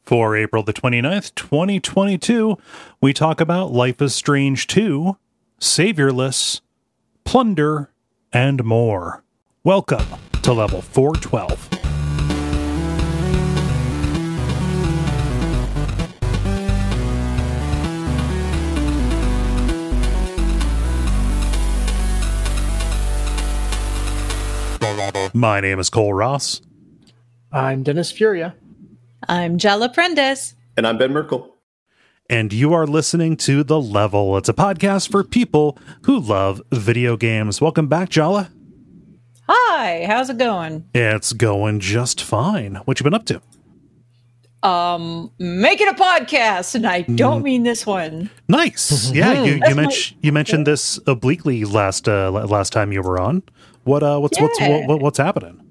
For April the 29th, 2022, we talk about Life is Strange 2, Saviorless, Plunder, and more. Welcome to Level 412. My name is Cole Ross. I'm Dennis Furia. I'm Jala. And I'm Ben Merkel. And you are listening to The Level. It's a podcast for people who love video games. Welcome back, Jala. Hi, how's it going? It's going just fine. What you been up to? Making a podcast, and I don't mean this one. Nice. Yeah, you mentioned this obliquely last time you were on. What's happening?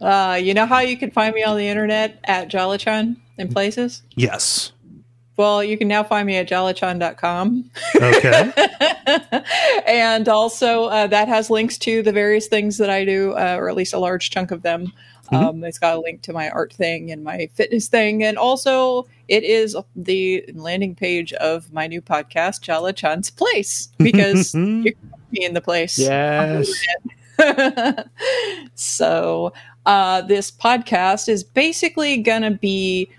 You know how you can find me on the internet at Jalachan in places? Yes. Well, you can now find me at jalachan.com. Okay. And also that has links to the various things that I do, or at least a large chunk of them. It's got a link to my art thing and my fitness thing. And also it is the landing page of my new podcast, Jalachan's Place, because you can find me in the place. Yes. So this podcast is basically gonna be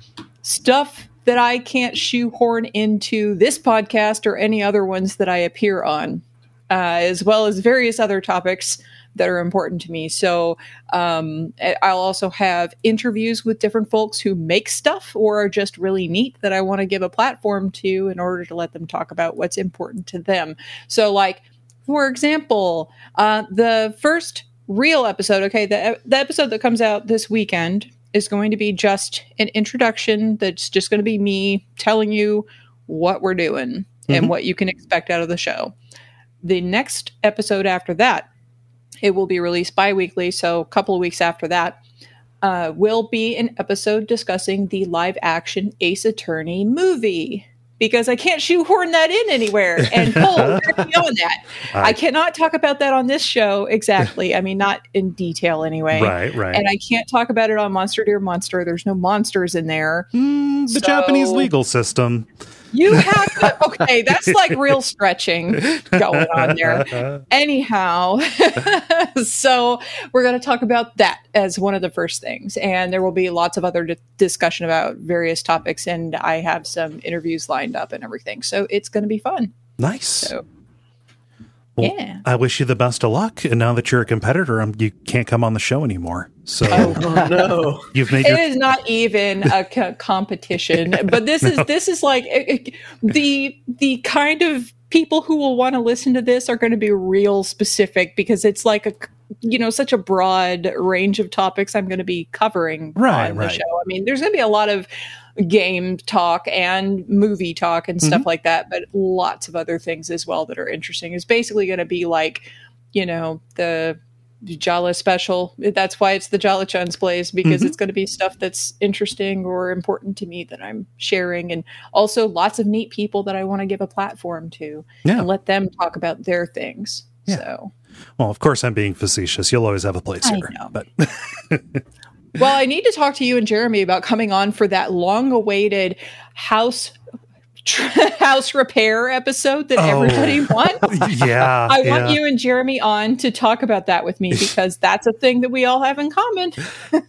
stuff that I can't shoehorn into this podcast or any other ones that I appear on, as well as various other topics that are important to me. So I'll also have interviews with different folks who make stuff or are just really neat that I want to give a platform to in order to let them talk about what's important to them. So, like, for example, the first real episode, the episode that comes out this weekend is going to be just an introduction that's just going to be me telling you what we're doing and what you can expect out of the show. The next episode after that, it will be released bi-weekly, so a couple of weeks after that, will be an episode discussing the live-action Ace Attorney movie. Because I can't shoehorn that in anywhere. And beyond that. I cannot talk about that on this show exactly. I mean, not in detail anyway. Right. And I can't talk about it on Monster Dear Monster. There's no monsters in there. The Japanese legal system. You have to, okay, that's like real stretching going on there. Anyhow, so we're going to talk about that as one of the first things. And there will be lots of other discussion about various topics. And I have some interviews lined up and everything. So it's going to be fun. Nice. So, well, yeah. I wish you the best of luck. And now that you're a competitor, you can't come on the show anymore. So no, you've made it is not even a competition, but this is like the kind of people who will want to listen to this are going to be real specific because it's like such a broad range of topics I'm going to be covering on the show. I mean, there's going to be a lot of game talk and movie talk and stuff like that, but lots of other things as well that are interesting. It's basically going to be like, the Jala special. That's why it's the Jalachan's Place, because it's going to be stuff that's interesting or important to me that I'm sharing, and also lots of neat people that I want to give a platform to and let them talk about their things. Yeah. So, well, of course I'm being facetious. You'll always have a place here. I know. But well, I need to talk to you and Jeremy about coming on for that long-awaited house repair episode that everybody wants. Yeah. I want you and Jeremy on to talk about that with me, because that's a thing that we all have in common.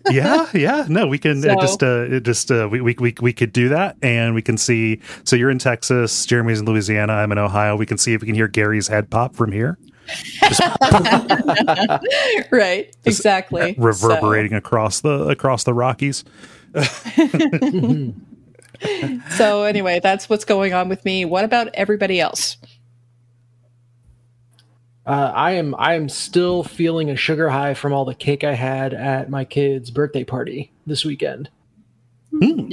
Yeah. No, we can we could do that, and we can see. So you're in Texas, Jeremy's in Louisiana, I'm in Ohio. We can see if we can hear Gary's head pop from here. Right. Exactly. Reverberating across the Rockies. So anyway, that's what's going on with me. What about everybody else? I am still feeling a sugar high from all the cake I had at my kid's birthday party this weekend.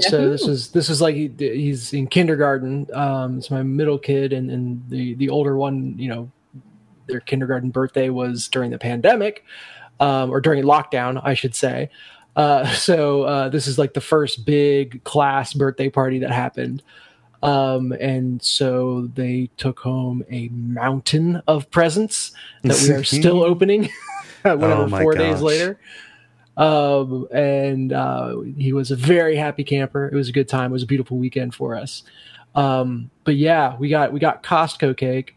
So this is like he's in kindergarten. It's my middle kid, and the older one, their kindergarten birthday was during the pandemic, or during lockdown, I should say. So this is like the first big class birthday party that happened. And so they took home a mountain of presents that we are still opening 4 days later. And he was a very happy camper. It was a good time. It was a beautiful weekend for us. But yeah, we got Costco cake,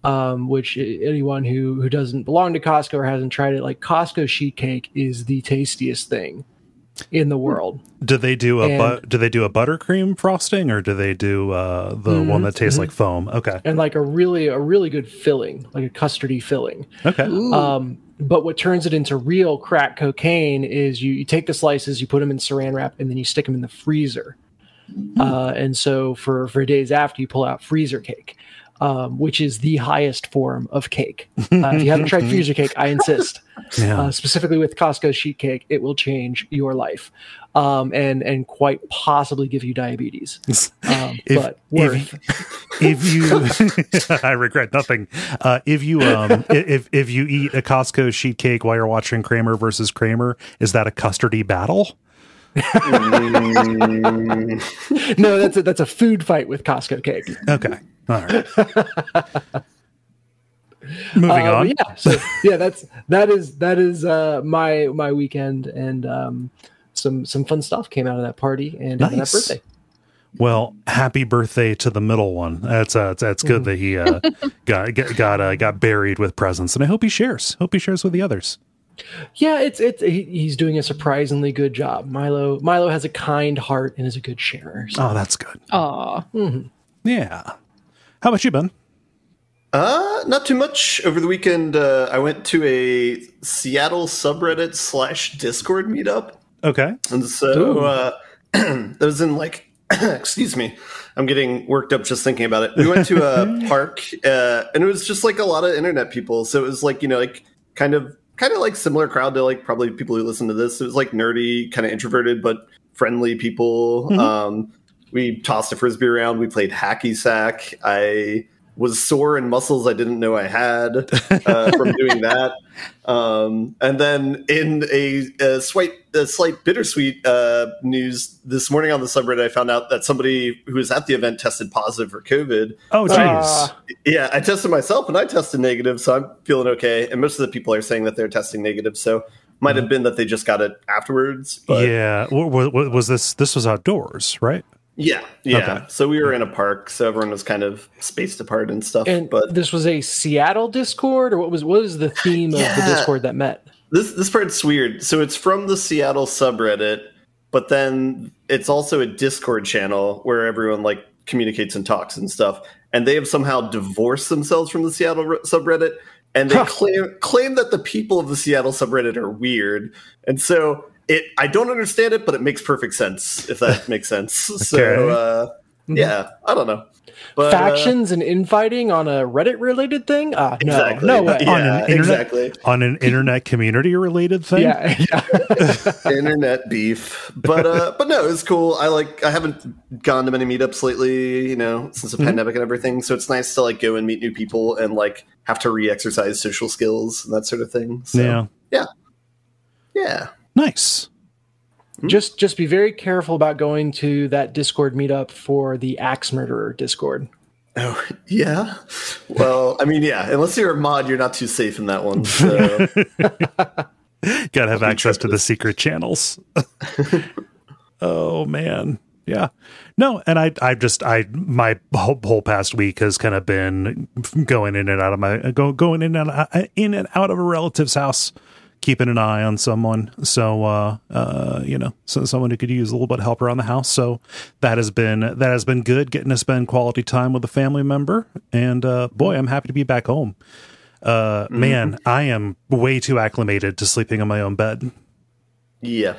which anyone who doesn't belong to Costco or hasn't tried it, like Costco sheet cake is the tastiest thing in the world. Do they do a buttercream frosting, or do they do the one that tastes like foam? Okay, and like a really good filling, like a custardy filling. Okay. But what turns it into real crack cocaine is you take the slices, you put them in saran wrap, and then you stick them in the freezer. And so for days after, you pull out freezer cake, which is the highest form of cake. If you haven't tried freezer cake, I insist. Yeah. Specifically with Costco sheet cake, it will change your life, and quite possibly give you diabetes. But worth. If you, I regret nothing. If you eat a Costco sheet cake while you're watching Kramer versus Kramer, is that a custardy battle? No, that's a food fight with Costco cake. Okay, all right. Moving on. Yeah, so yeah, that is my weekend, and some fun stuff came out of that party and that birthday. Well, happy birthday to the middle one. That's good that he got buried with presents, and I hope he shares. Hope he shares with the others. Yeah, he's doing a surprisingly good job. Milo has a kind heart and is a good sharer. So. Oh, that's good. Aw. Mm-hmm. Yeah. How about you, Ben? Not too much. Over the weekend, I went to a Seattle subreddit / Discord meetup. Okay. And so that was in excuse me, I'm getting worked up just thinking about it. We went to a park, and it was just like a lot of internet people. So it was like, kind of like similar crowd to like probably people who listen to this. It was like nerdy, kind of introverted, but friendly people. Mm-hmm. We tossed a frisbee around. We played hacky sack. I was sore in muscles I didn't know I had from doing that. And then in a slight bittersweet news, this morning on the subreddit, I found out that somebody who was at the event tested positive for COVID. Oh, geez. Yeah, I tested myself and I tested negative, so I'm feeling okay. And most of the people are saying that they're testing negative, so might have been that they just got it afterwards. But yeah. Was this was outdoors, right? Yeah. Okay. So we were in a park, so everyone was kind of spaced apart and stuff. And but this was a Seattle Discord, or what was the theme of the Discord that met? This part's weird. So it's from the Seattle subreddit, but then it's also a Discord channel where everyone like communicates and talks and stuff. And they have somehow divorced themselves from the Seattle subreddit, and they claim that the people of the Seattle subreddit are weird. And so I don't understand it, but it makes perfect sense, if that makes sense. Okay. So, yeah, I don't know. But, factions and infighting on a Reddit-related thing? Exactly. No way. Yeah, on an internet community-related thing? Yeah. Internet beef. But no, it's cool. I haven't gone to many meetups lately, since the pandemic and everything. So it's nice to like go and meet new people and like have to re-exercise social skills and that sort of thing. So, yeah. Nice. Just be very careful about going to that Discord meetup for the Axe Murderer Discord. Oh, yeah. Well, I mean, yeah, unless you're a mod, you're not too safe in that one. So. Gotta have access to the secret channels. Oh, man. Yeah. No, and my whole past week has kind of been going in and out of in and out of a relative's house, keeping an eye on someone. So, so someone who could use a little bit of help around the house. So that has been good, getting to spend quality time with a family member. And, boy, I'm happy to be back home. Man, I am way too acclimated to sleeping in my own bed. Yeah.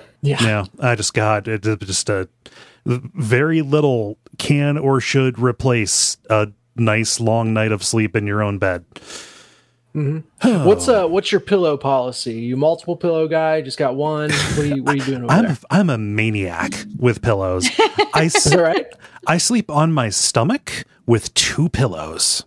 I just a very little can or should replace a nice long night of sleep in your own bed. Mm-hmm. Oh. What's your pillow policy? You multiple pillow guy? Just got one? What are you doing over there? I'm a maniac with pillows. Is that right? I sleep on my stomach with 2 pillows.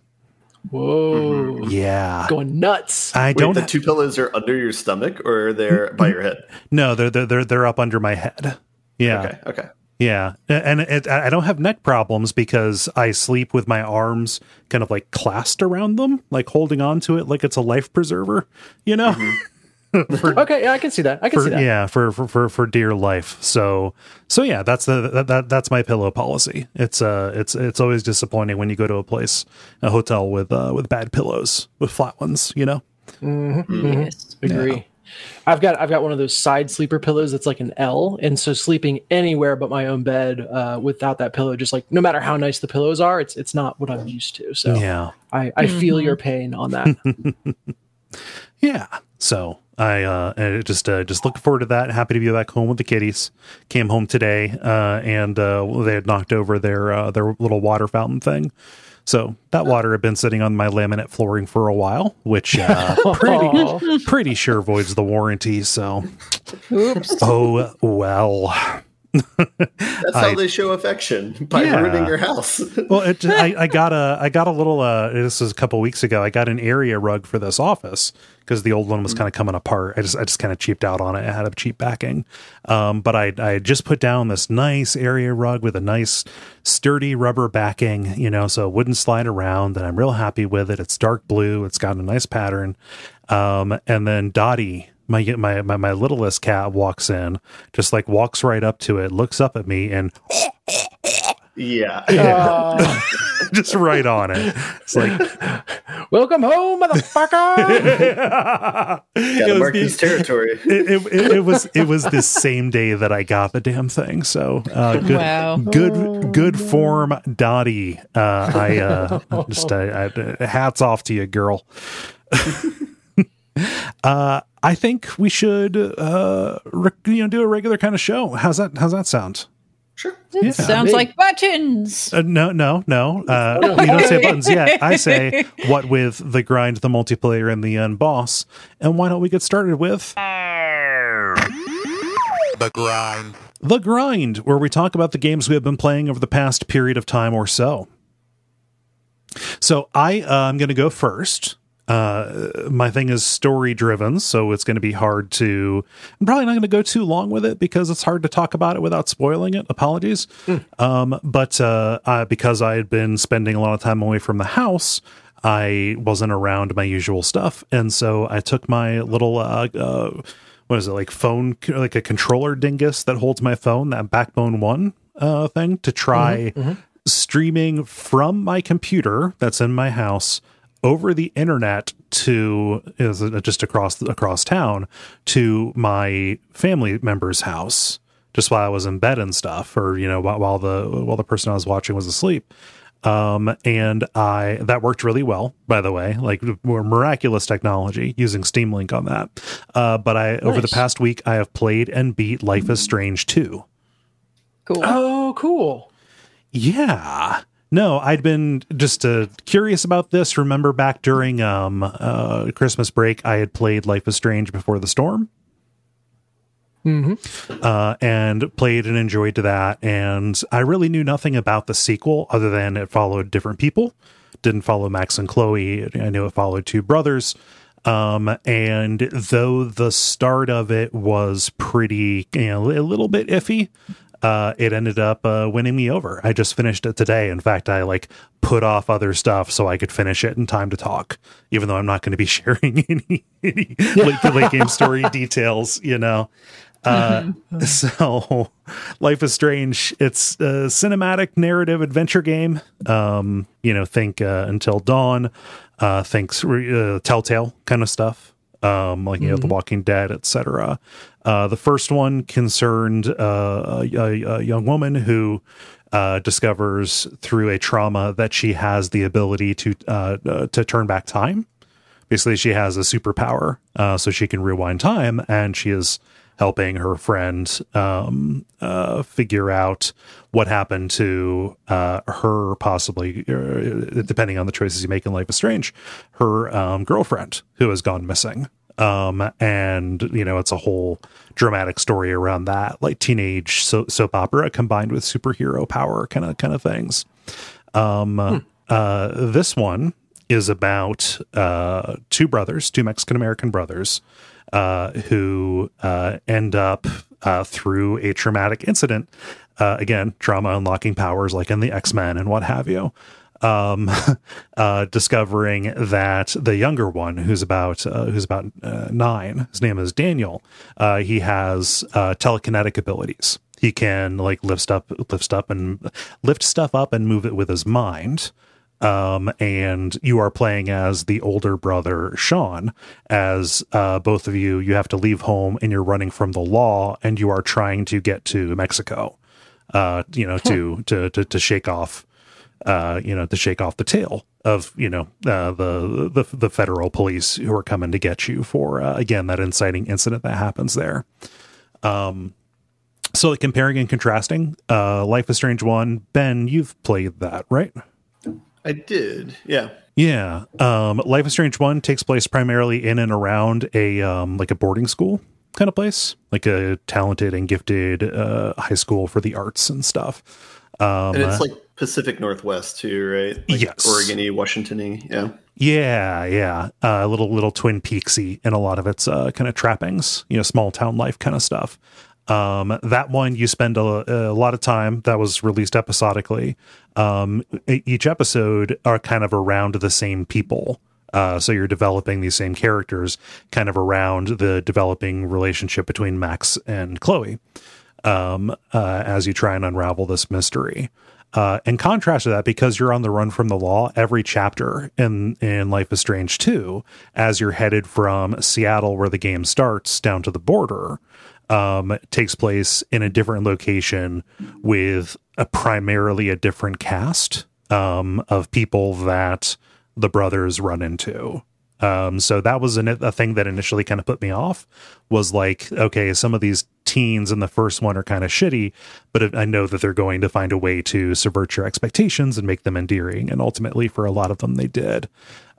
Whoa! Mm-hmm. Yeah, going nuts. The 2 pillows are under your stomach, or they're by your head? No, they're up under my head. Yeah. Okay. Yeah, and I don't have neck problems because I sleep with my arms kind of like clasped around them, like holding on to it like it's a life preserver, Mm-hmm. Okay, yeah, I can see that. Yeah, for dear life. So yeah, that's that's my pillow policy. It's always disappointing when you go to a hotel with bad pillows, with flat ones, you know. Yes. Agree. Yeah. I've got one of those side sleeper pillows that's like an L, and so sleeping anywhere but my own bed without that pillow, just like no matter how nice the pillows are, it's not what I'm used to. So yeah, I feel your pain on that. Yeah. So I just looking forward to that. Happy to be back home with the kitties. Came home today, and they had knocked over their little water fountain thing. So that water had been sitting on my laminate flooring for a while, which pretty sure voids the warranty. So, oops. Oh well. That's how they show affection, by ruining your house. Well, I got a little. This was a couple weeks ago. I got an area rug for this office because the old one was kind of coming apart. I just kind of cheaped out on it. It had a cheap backing, but I just put down this nice area rug with a nice sturdy rubber backing, you know, so it wouldn't slide around. And I'm real happy with it. It's dark blue. It's got a nice pattern. And then Dottie, my littlest cat, walks in, just like walks right up to it, looks up at me, and just right on it. It's like, welcome home, motherfucker. Gotta mark his territory. It was the same day that I got the damn thing. So good form, Dottie. I hats off to you, girl. I think we should, do a regular kind of show. How's that sound? Sure. It sounds like buttons. No. You don't say buttons yet. I say what with the grind, the multiplayer, and the boss. And why don't we get started with the grind? The grind, where we talk about the games we have been playing over the past period of time or so. So I'm going to go first. My thing is story driven, so it's going to be hard to. I'm probably not going to go too long with it because it's hard to talk about it without spoiling it. Apologies. But because I had been spending a lot of time away from the house, I wasn't around my usual stuff, and so I took my little what is it, like phone, like a controller dingus that holds my phone, that Backbone One thing, to try streaming from my computer that's in my house over the internet to just across town to my family member's house, just while I was in bed and stuff, or while the person I was watching was asleep. And that worked really well, by the way, like miraculous technology using Steam Link on that. But over the past week, I have played and beat Life is Strange 2. Cool. Oh, cool. Yeah. No, I'd been just curious about this. Remember back during Christmas break, I had played Life is Strange Before the Storm. And played and enjoyed that. And I really knew nothing about the sequel other than it followed different people. Didn't follow Max and Chloe. I knew it followed two brothers. And though the start of it was pretty, a little bit iffy, it ended up winning me over. I just finished it today. In fact, I put off other stuff so I could finish it in time to talk, even though I'm not going to be sharing any late game story details, So Life is Strange. It's a cinematic narrative adventure game. Think Until Dawn, thinks Telltale kind of stuff. The Walking Dead, etc. The first one concerned a young woman who discovers through a trauma that she has the ability to turn back time. Basically, she has a superpower, so she can rewind time, and she is helping her friend figure out what happened to her, possibly, depending on the choices you make in Life is Strange, her girlfriend who has gone missing. And it's a whole dramatic story around that, like teenage soap opera combined with superhero power kind of things. This one is about two Mexican-American brothers who end up through a traumatic incident, again, trauma unlocking powers like in the X-Men and what have you, discovering that the younger one, who's about 9, his name is Daniel, he has telekinetic abilities. He can like lift stuff up and move it with his mind. And you are playing as the older brother, Sean, as both of you have to leave home and you're running from the law and you are trying to get to Mexico, to shake off, the tail of, the federal police who are coming to get you for, again, that inciting incident that happens there. So like comparing and contrasting, Life is Strange 1, Ben, you've played that, right? I did, yeah. Yeah. Life is Strange 1 takes place primarily in and around a boarding school kind of place, like a talented and gifted high school for the arts and stuff. And it's like Pacific Northwest too, right? Like yes. Oregon-y, Washington-y, yeah. Yeah. A little Twin Peaksy in a lot of its kind of trappings, small town life kind of stuff. That one you spend a lot of time. That was released episodically. Each episode are kind of around the same people. So you're developing these same characters kind of around the developing relationship between Max and Chloe, as you try and unravel this mystery. In contrast to that, because you're on the run from the law, every chapter in Life is Strange 2, as you're headed from Seattle, where the game starts, down to the border, takes place in a different location with primarily a different cast of people that the brothers run into. So that was a thing that initially kind of put me off, was like, okay, some of these teens in the first one are kind of shitty, but I know that they're going to find a way to subvert your expectations and make them endearing. And ultimately for a lot of them, they did.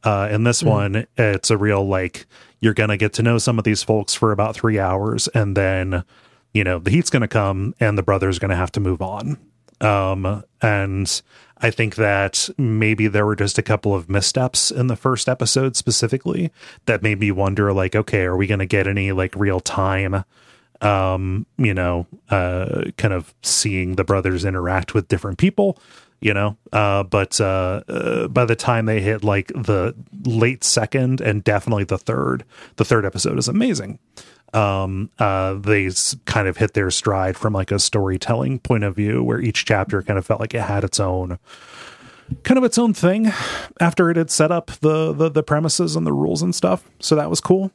In this one, it's a real, like, you're going to get to know some of these folks for about 3 hours. And then, the heat's going to come and the brother's going to have to move on. And I think that maybe there were just a couple of missteps in the first episode specifically that made me wonder, like, okay, are we going to get any like real time, kind of seeing the brothers interact with different people, but by the time they hit like the late second and definitely the third episode is amazing. They kind of hit their stride from like a storytelling point of view, where each chapter kind of felt like it had its own thing after it had set up the premises and the rules and stuff. So that was cool.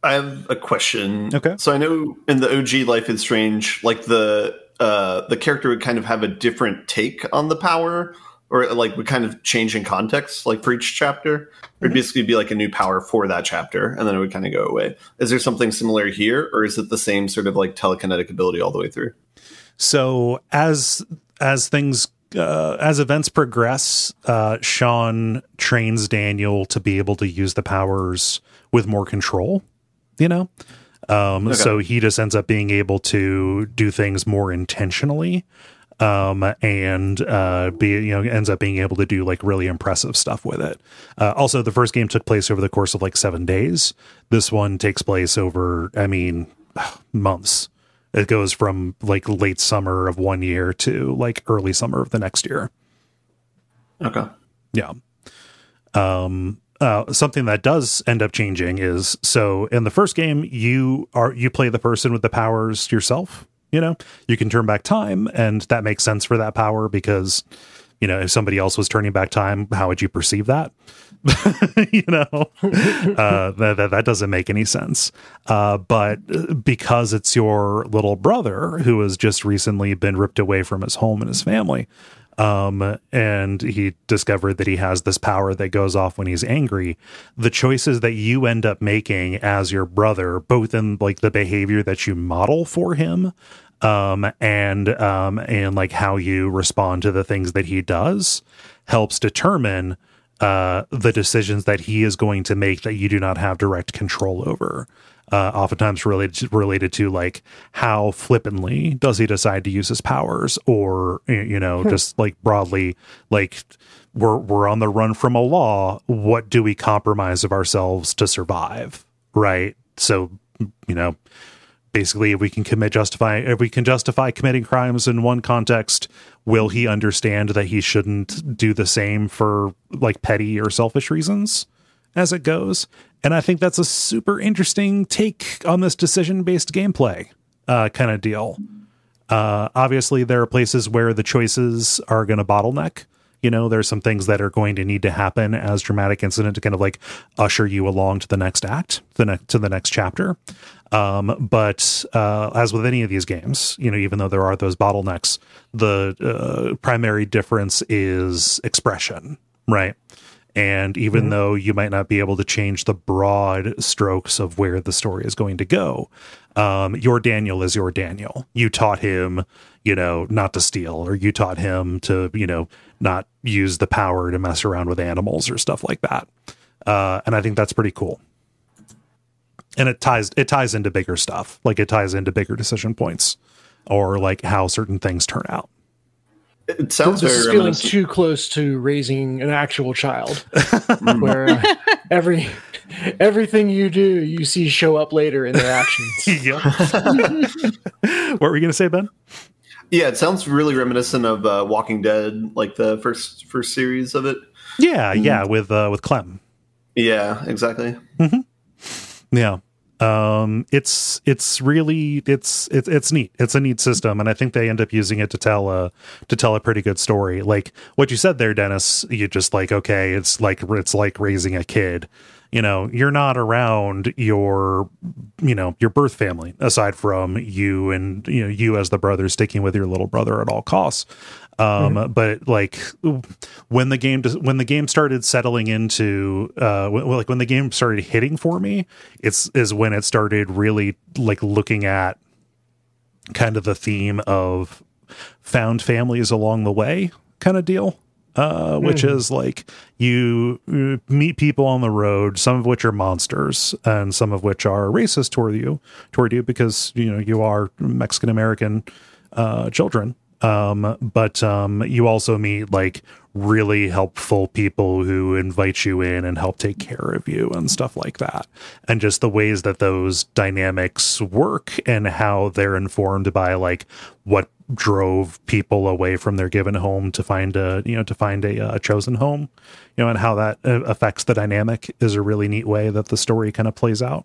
I have a question. Okay. So I know in the OG Life is Strange, like the character would kind of have a different take on the power, or like would kind of change in context, like for each chapter. Or it'd basically be like a new power for that chapter, and then it would kind of go away. Is there something similar here, or is it the same sort of like telekinetic ability all the way through? So as events progress, Sean trains Daniel to be able to use the powers with more control, Okay. So he just ends up being able to do things more intentionally, and ends up being able to do like really impressive stuff with it. Also, the first game took place over the course of like 7 days. This one takes place over, months. It goes from like late summer of one year to like early summer of the next year. Okay. Yeah. Something that does end up changing is, so in the first game, you play the person with the powers yourself. You can turn back time, and that makes sense for that power because, if somebody else was turning back time, how would you perceive that? That doesn't make any sense. But because it's your little brother who has just recently been ripped away from his home and his family, and he discovered that he has this power that goes off when he's angry, the choices that you end up making as your brother, both in like the behavior that you model for him, and like how you respond to the things that he does, helps determine the decisions that he is going to make that you do not have direct control over. Oftentimes related to like how flippantly does he decide to use his powers, or just like broadly, like we're on the run from a law. What do we compromise of ourselves to survive? Right. So, basically, if we can justify committing crimes in one context, will he understand that he shouldn't do the same for like petty or selfish reasons as it goes? And I think that's a super interesting take on this decision-based gameplay kind of deal. Obviously, there are places where the choices are going to bottleneck. You know, there's some things that are going to need to happen as dramatic incident to kind of like usher you along to the next act, to the next chapter. But as with any of these games, you know, even though there are those bottlenecks, the primary difference is expression, right? And even though you might not be able to change the broad strokes of where the story is going to go, your Daniel is your Daniel. You taught him, you know, not to steal, or you taught him to, you know, not use the power to mess around with animals or stuff like that. And I think that's pretty cool. And it ties into bigger stuff. Like it ties into bigger decision points or like how certain things turn out. It sounds this very is feeling reminiscent. too close to raising an actual child, where everything you do, you see show up later in their actions. Yep. What were you going to say, Ben? Yeah, it sounds really reminiscent of Walking Dead, like the first series of it. Yeah, with Clem. Yeah, exactly. Yeah. It's really it's neat. It's a neat system, and I think they end up using it to tell a pretty good story. Like what you said there, Dennis, you just like, okay, it's like raising a kid. You know, you're not around your birth family aside from you and, you know, you as the brother sticking with your little brother at all costs. But like when the game started settling into, when the game started hitting for me, is when it started really like looking at kind of the theme of found families along the way kind of deal. Which is like you meet people on the road, some of which are monsters and some of which are racist toward you because, you know, you are Mexican American children. But you also meet like really helpful people who invite you in and help take care of you and stuff like that. And just the ways that those dynamics work and how they're informed by like what drove people away from their given home to find a chosen home, you know, and how that affects the dynamic is a really neat way that the story kind of plays out.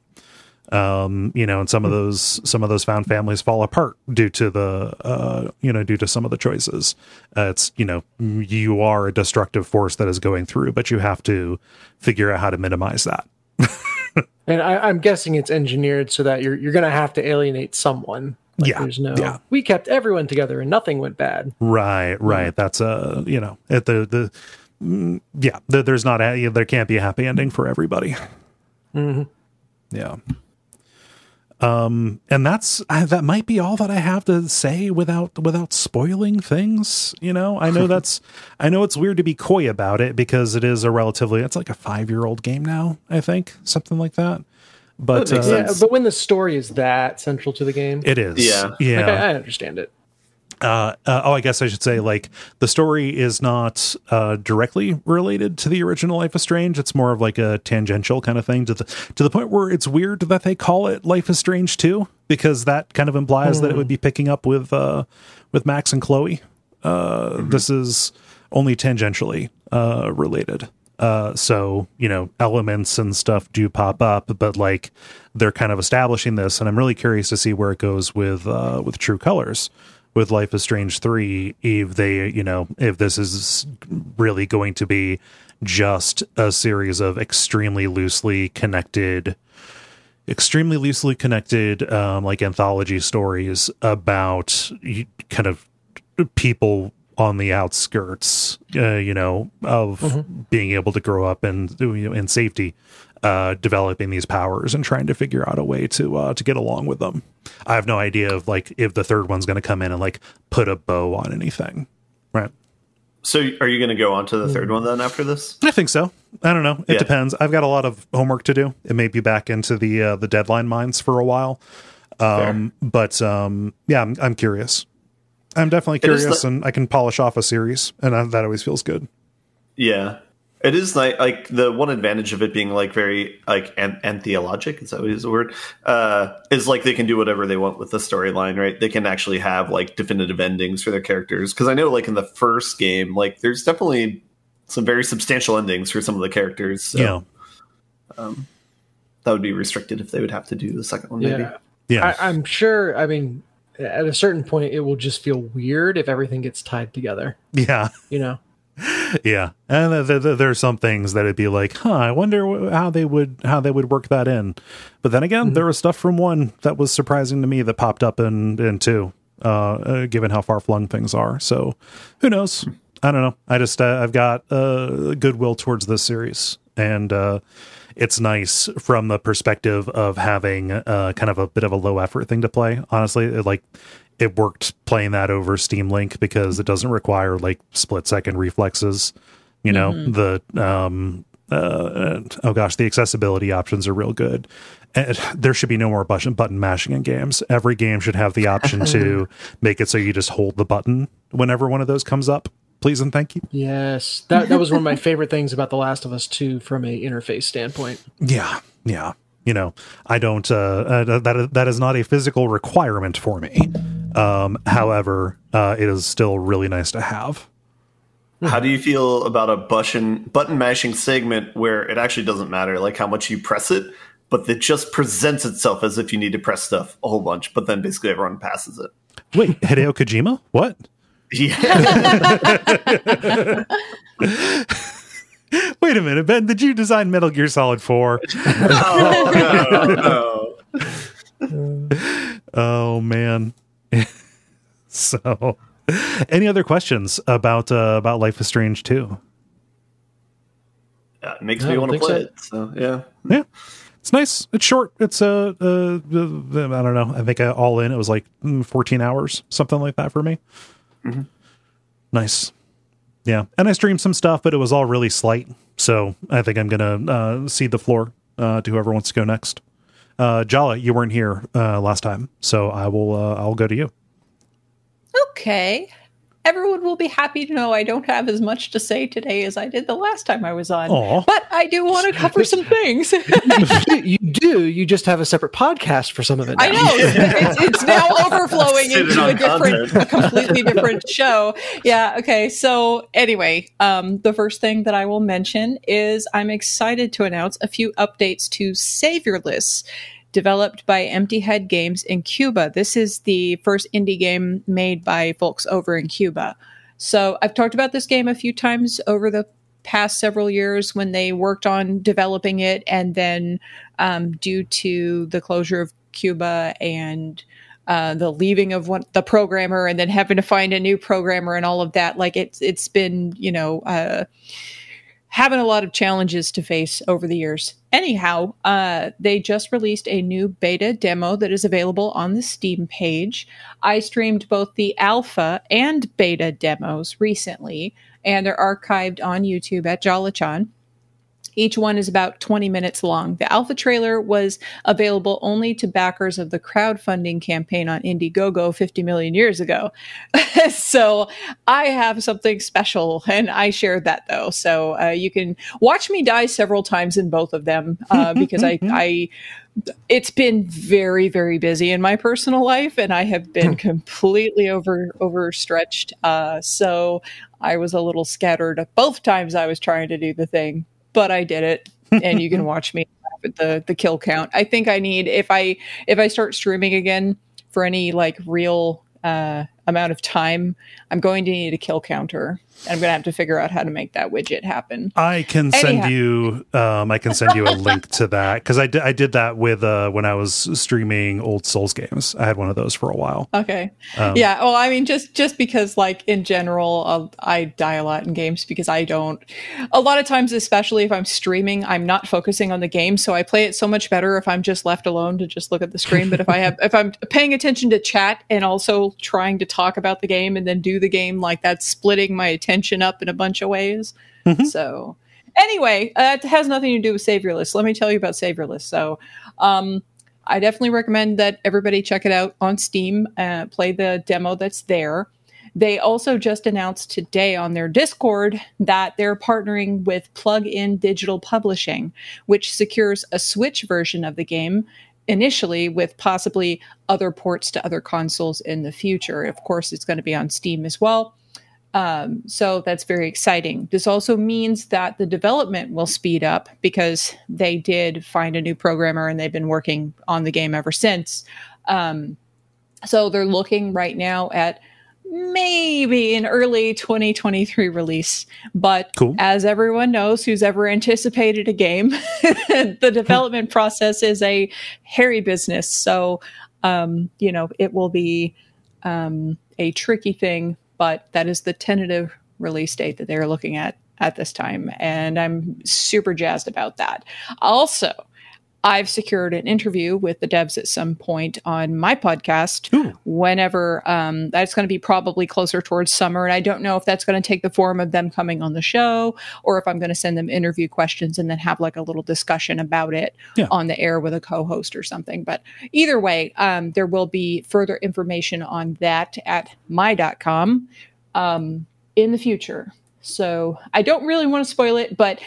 You know, and some of those found families fall apart due to due to some of the choices. It's, you know, you are a destructive force that is going through, but you have to figure out how to minimize that. And I'm guessing it's engineered so that you're going to have to alienate someone. Like there's we kept everyone together and nothing went bad. Right. That's you know, at there can't be a happy ending for everybody. Yeah. And that might be all that I have to say without spoiling things. You know, I know it's weird to be coy about it because it is it's like a 5-year-old game now, I think, something like that. But but when the story is that central to the game, it is. Yeah. Like, I understand it. I guess I should say, like, the story is not directly related to the original Life is Strange. It's more of like a tangential kind of thing to the point where it's weird that they call it Life is Strange 2, because that kind of implies that it would be picking up with Max and Chloe. This is only tangentially related. So, you know, elements and stuff do pop up, but like they're kind of establishing this, and I'm really curious to see where it goes with True Colors. With Life is Strange 3, if this is really going to be just a series of extremely loosely connected like anthology stories about kind of people on the outskirts, of being able to grow up and in safety, developing these powers and trying to figure out a way to get along with them. I have no idea of like if the third one's going to come in and like put a bow on anything, right? So are you going to go on to the third one then after this? I think so. I don't know. It depends. I've got a lot of homework to do. It may be back into the deadline mines for a while. But I'm curious. I'm definitely curious, and I can polish off a series, and that always feels good. Yeah. It is like the one advantage of it being like very like anthologic, is that what is the word? Is like they can do whatever they want with the storyline, right? They can actually have like definitive endings for their characters. Because I know like in the first game, like there's definitely some very substantial endings for some of the characters. So, that would be restricted if they would have to do the second one. Maybe. Yeah, I'm sure. I mean, at a certain point, it will just feel weird if everything gets tied together. Yeah, Yeah, and there are some things that it'd be like, I wonder how they would work that in. But then again, there was stuff from 1 that was surprising to me that popped up in 2, given how far flung things are. So who knows? I don't know. I just I've got goodwill towards this series, and it's nice from the perspective of having kind of a bit of a low effort thing to play. Honestly, it worked playing that over Steam Link because it doesn't require like split second reflexes. You know, the the accessibility options are real good. And there should be no more button mashing in games. Every game should have the option to make it so you just hold the button whenever one of those comes up. Please and thank you. Yes, that was one of my favorite things about The Last of Us 2 from a interface standpoint. Yeah. You know, I don't. That is not a physical requirement for me. However, it is still really nice to have. How do you feel about a button mashing segment where it actually doesn't matter like how much you press it, but it just presents itself as if you need to press stuff a whole bunch, but then basically everyone passes it? Wait, Hideo Kojima? What? Yeah. Wait a minute, Ben, did you design Metal Gear Solid 4? Oh, no. Oh, man. So, any other questions about Life is Strange 2? Yeah, it makes me want to play it. So, yeah. It's nice. It's short. It's I don't know. I think all in, it was like 14 hours, something like that for me. Mm-hmm. Nice. Yeah, and I streamed some stuff, but it was all really slight. So I think I'm gonna cede the floor to whoever wants to go next. Jala, you weren't here last time, so I'll go to you. Okay. Everyone will be happy to know I don't have as much to say today as I did the last time I was on. Aww. But I do want to cover some things. You do. You just have a separate podcast for some of it now. I know. It's now overflowing into a completely different show. Yeah. Okay. So anyway, the first thing that I will mention is I'm excited to announce a few updates to Saviorless, developed by Empty Head Games in Cuba. This is the first indie game made by folks over in Cuba. So I've talked about this game a few times over the past several years when they worked on developing it, and then due to the closure of Cuba and the leaving of the programmer and then having to find a new programmer and all of that, like it's been, having a lot of challenges to face over the years. Anyhow, they just released a new beta demo that is available on the Steam page. I streamed both the alpha and beta demos recently, and they're archived on YouTube at Jala-chan. Each one is about 20 minutes long. The alpha trailer was available only to backers of the crowdfunding campaign on Indiegogo 50 million years ago. So I have something special, and I shared that, though. So you can watch me die several times in both of them because it's been very, very busy in my personal life, and I have been completely overstretched. So I was a little scattered both times I was trying to do the thing. But I did it, and you can watch me at the kill count. I think I need, if I start streaming again for any like real amount of time, I'm going to need a kill counter. And I'm going to have to figure out how to make that widget happen. I can send you a link to that, because I did that with when I was streaming old Souls games. I had one of those for a while. Okay. Yeah. Well, I mean, just because like in general, I die a lot in games because a lot of times, especially if I'm streaming, I'm not focusing on the game. So I play it so much better if I'm just left alone to just look at the screen. But if I'm paying attention to chat and also trying to talk about the game and then do the game, like that's splitting my attention up in a bunch of ways. So anyway, it has nothing to do with Saviorless. Let me tell you about Saviorless. So I definitely recommend that everybody check it out on Steam, play the demo that's there. They also just announced today on their Discord that they're partnering with Plug-in Digital Publishing, which secures a Switch version of the game initially, with possibly other ports to other consoles in the future. Of course, it's going to be on Steam as well. So that's very exciting. This also means that the development will speed up because they did find a new programmer and they've been working on the game ever since. So they're looking right now at maybe an early 2023 release. But cool. As everyone knows who's ever anticipated a game, the development process is a hairy business. So, it will be a tricky thing. But that is the tentative release date that they're looking at this time. And I'm super jazzed about that. Also, I've secured an interview with the devs at some point on my podcast. Ooh. Whenever that's going to be probably closer towards summer. And I don't know if that's going to take the form of them coming on the show or if I'm going to send them interview questions and then have like a little discussion about it on the air with a co-host or something. But either way, there will be further information on that at my.com in the future. So I don't really want to spoil it, but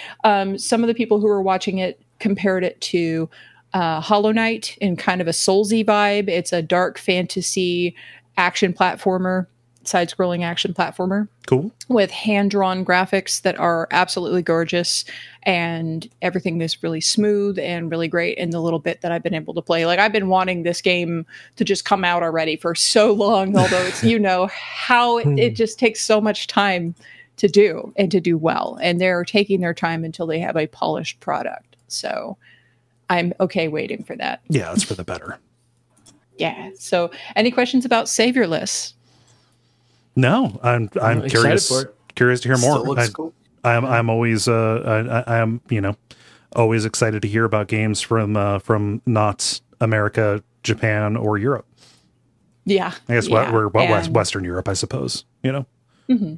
some of the people who are watching it compared it to Hollow Knight in kind of a Soulsy vibe. It's a dark fantasy action platformer, side-scrolling action platformer. Cool. With hand-drawn graphics that are absolutely gorgeous, and everything is really smooth and really great in the little bit that I've been able to play. Like, I've been wanting this game to just come out already for so long, although it's, how it just takes so much time to do and to do well. And they're taking their time until they have a polished product. So I'm okay waiting for that. Yeah, that's for the better. Yeah. So any questions about Saviorless? No, I'm curious to hear more. Still looks cool. I'm always I am always excited to hear about games from not America, Japan, or Europe. Yeah. I guess we're Western Europe, I suppose. Mm-hmm.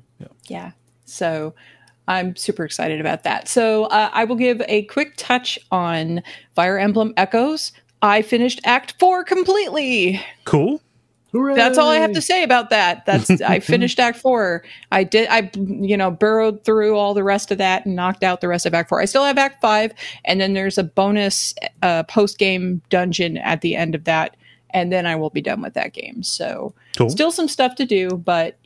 Yeah. So I'm super excited about that. So I will give a quick touch on Fire Emblem Echoes. I finished Act 4 completely. Cool. Hooray! That's all I have to say about that. I finished Act 4. I burrowed through all the rest of that and knocked out the rest of Act 4. I still have Act 5, and then there's a bonus post-game dungeon at the end of that, and then I will be done with that game. So cool. Still some stuff to do, but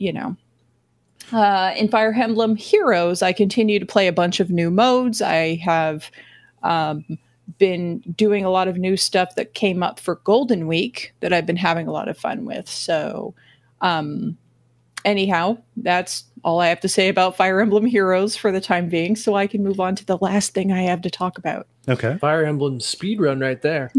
in Fire Emblem Heroes, I continue to play a bunch of new modes. I have been doing a lot of new stuff that came up for Golden Week that I've been having a lot of fun with. So anyhow, that's all I have to say about Fire Emblem Heroes for the time being, so I can move on to the last thing I have to talk about. Okay. Fire Emblem speedrun right there.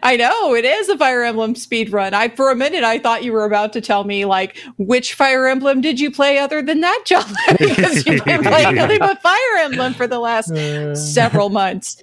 I know, it is a Fire Emblem speedrun. For a minute, I thought you were about to tell me, like, which Fire Emblem did you play other than that, Jala? Because you've been playing nothing but Fire Emblem for the last several months.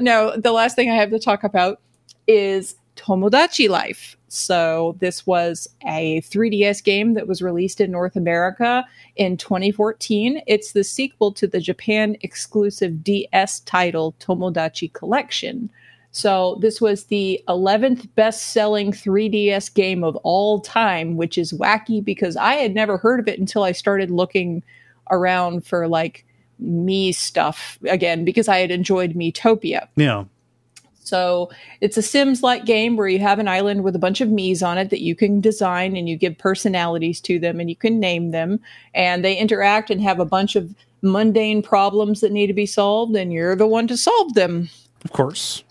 No, the last thing I have to talk about is Tomodachi Life. So this was a 3DS game that was released in North America in 2014. It's the sequel to the Japan exclusive DS title Tomodachi Collection. So this was the 11th best-selling 3DS game of all time, which is wacky because I had never heard of it until I started looking around for like me stuff again, because I had enjoyed Miitopia. Yeah. So it's a Sims-like game where you have an island with a bunch of Miis on it that you can design, and you give personalities to them and you can name them, and they interact and have a bunch of mundane problems that need to be solved, and you're the one to solve them. Of course.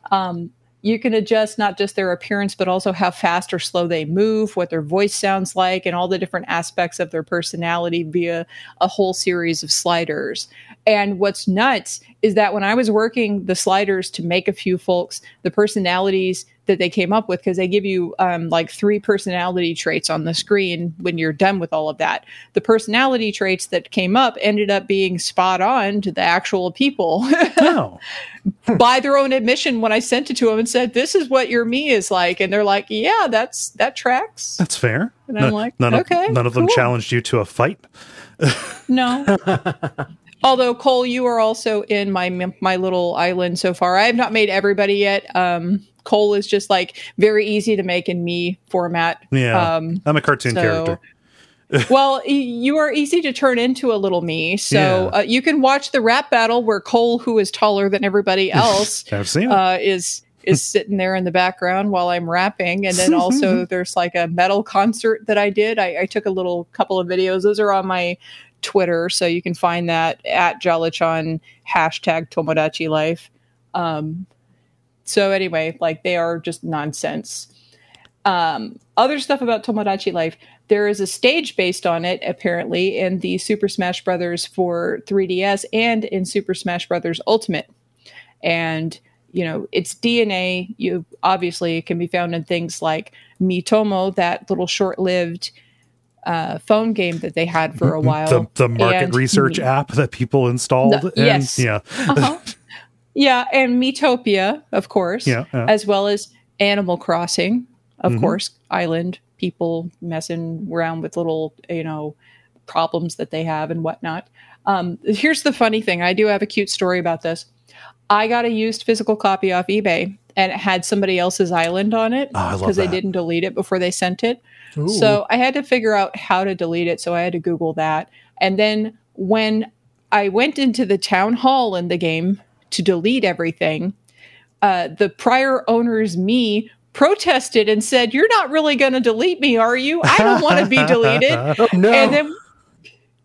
You can adjust not just their appearance, but also how fast or slow they move, what their voice sounds like, and all the different aspects of their personality via a whole series of sliders. And what's nuts is that when I was working the sliders to make a few folks, the personalities that they came up with, because they give you like 3 personality traits on the screen when you're done with all of that. The personality traits that came up ended up being spot on to the actual people. Oh. By their own admission, when I sent it to them and said, this is what your me is like. And they're like, yeah, that tracks. That's fair. And I'm like, none okay. Of them challenged you to a fight? No. Although, Kole, you are also in my little island so far. I have not made everybody yet. Kole is just like very easy to make in me format. Yeah, I'm a cartoon character. Well, you are easy to turn into a little me. So you can watch the rap battle where Kole, who is taller than everybody else, I've seen it. is sitting there in the background while I'm rapping. And then also there's like a metal concert that I did. I took a couple of videos. Those are on my Twitter, so you can find that at Jala-chan #Tomodachi Life. So anyway, like they are just nonsense. Other stuff about Tomodachi Life. There is a stage based on it, apparently, in the Super Smash Brothers for 3DS and in Super Smash Brothers Ultimate. And, you know, its DNA, obviously can be found in things like Miitomo, that little short-lived phone game that they had for a while. The market research app that people installed. Yes. Yeah. Yeah, and Miitopia, of course, as well as Animal Crossing, of course, island people messing around with little, problems that they have and whatnot. Here's the funny thing. I do have a cute story about this. I got a used physical copy off eBay, and it had somebody else's island on it because they didn't delete it before they sent it. Ooh. So I had to figure out how to delete it. So I had to Google that. And then when I went into the town hall in the game to delete everything, the prior owner's me protested and said, "You're not really going to delete me, are you? I don't want to be deleted." Oh, no. And then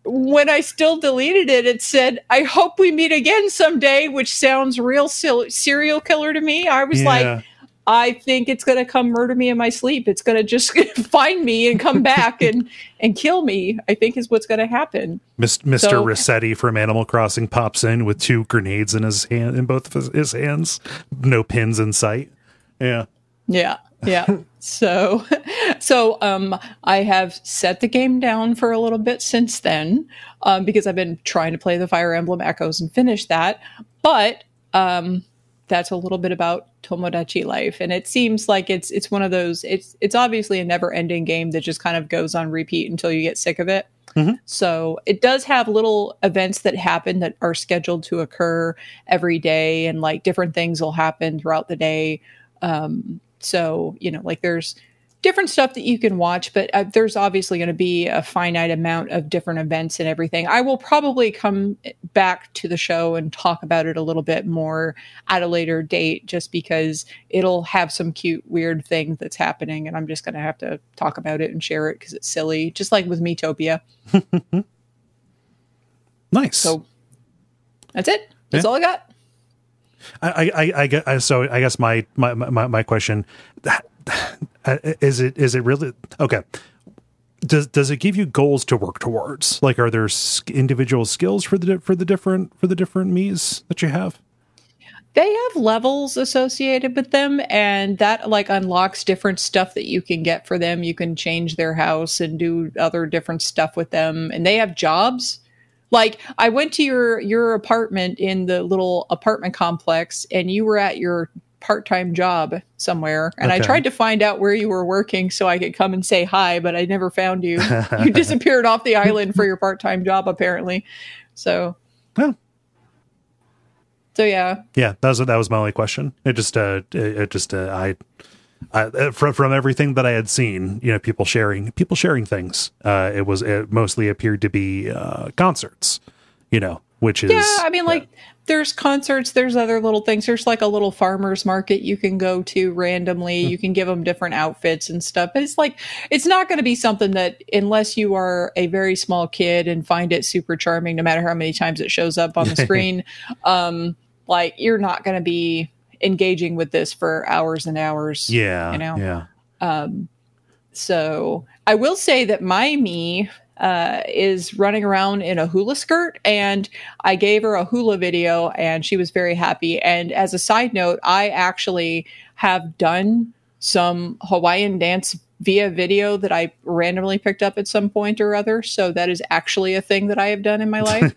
when I still deleted it, it said, "I hope we meet again someday," which sounds real serial killer to me. I was like, I think it's going to come murder me in my sleep. It's going to just find me and come back and kill me, I think is what's going to happen. Mr. Rossetti from Animal Crossing pops in with 2 grenades in his hand, in both of his hands. No pins in sight. Yeah. Yeah. So I have set the game down for a little bit since then, because I've been trying to play the Fire Emblem Echoes and finish that. But that's a little bit about Tomodachi Life, and it seems like it's one of those. It's obviously a never-ending game that just kind of goes on repeat until you get sick of it. Mm-hmm. So it does have little events that happen that are scheduled to occur every day, and like different things will happen throughout the day. So, like there's different stuff that you can watch, but there's obviously going to be a finite amount of different events and everything. I will probably come back to the show and talk about it a little bit more at a later date, just because it'll have some cute, weird thing that's happening. And I'm just going to have to talk about it and share it because it's silly, just like with Miitopia. Nice. So that's it. That's all I got. I guess my question is it really okay? Does it give you goals to work towards? Like, are there individual skills for the different Miis that you have? They have levels associated with them, and that like unlocks different stuff that you can get for them. You can change their house and do other different stuff with them, and they have jobs. Like, I went to your apartment in the little apartment complex, and you were at your part-time job somewhere, and I tried to find out where you were working so I could come and say hi, but I never found you. You disappeared off the island for your part-time job, apparently. So, yeah, that was my only question. From everything that I had seen, people sharing things. It mostly appeared to be concerts, which is like there's concerts, there's other little things. There's like a little farmer's market you can go to randomly. You can give them different outfits and stuff. But it's not going to be something that, unless you are a very small kid and find it super charming, no matter how many times it shows up on the screen, you're not going to be engaging with this for hours and hours. So I will say that my me is running around in a hula skirt, and I gave her a hula video and she was very happy. And as a side note, I actually have done some Hawaiian dance via video that I randomly picked up at some point or other. So that is actually a thing that I have done in my life.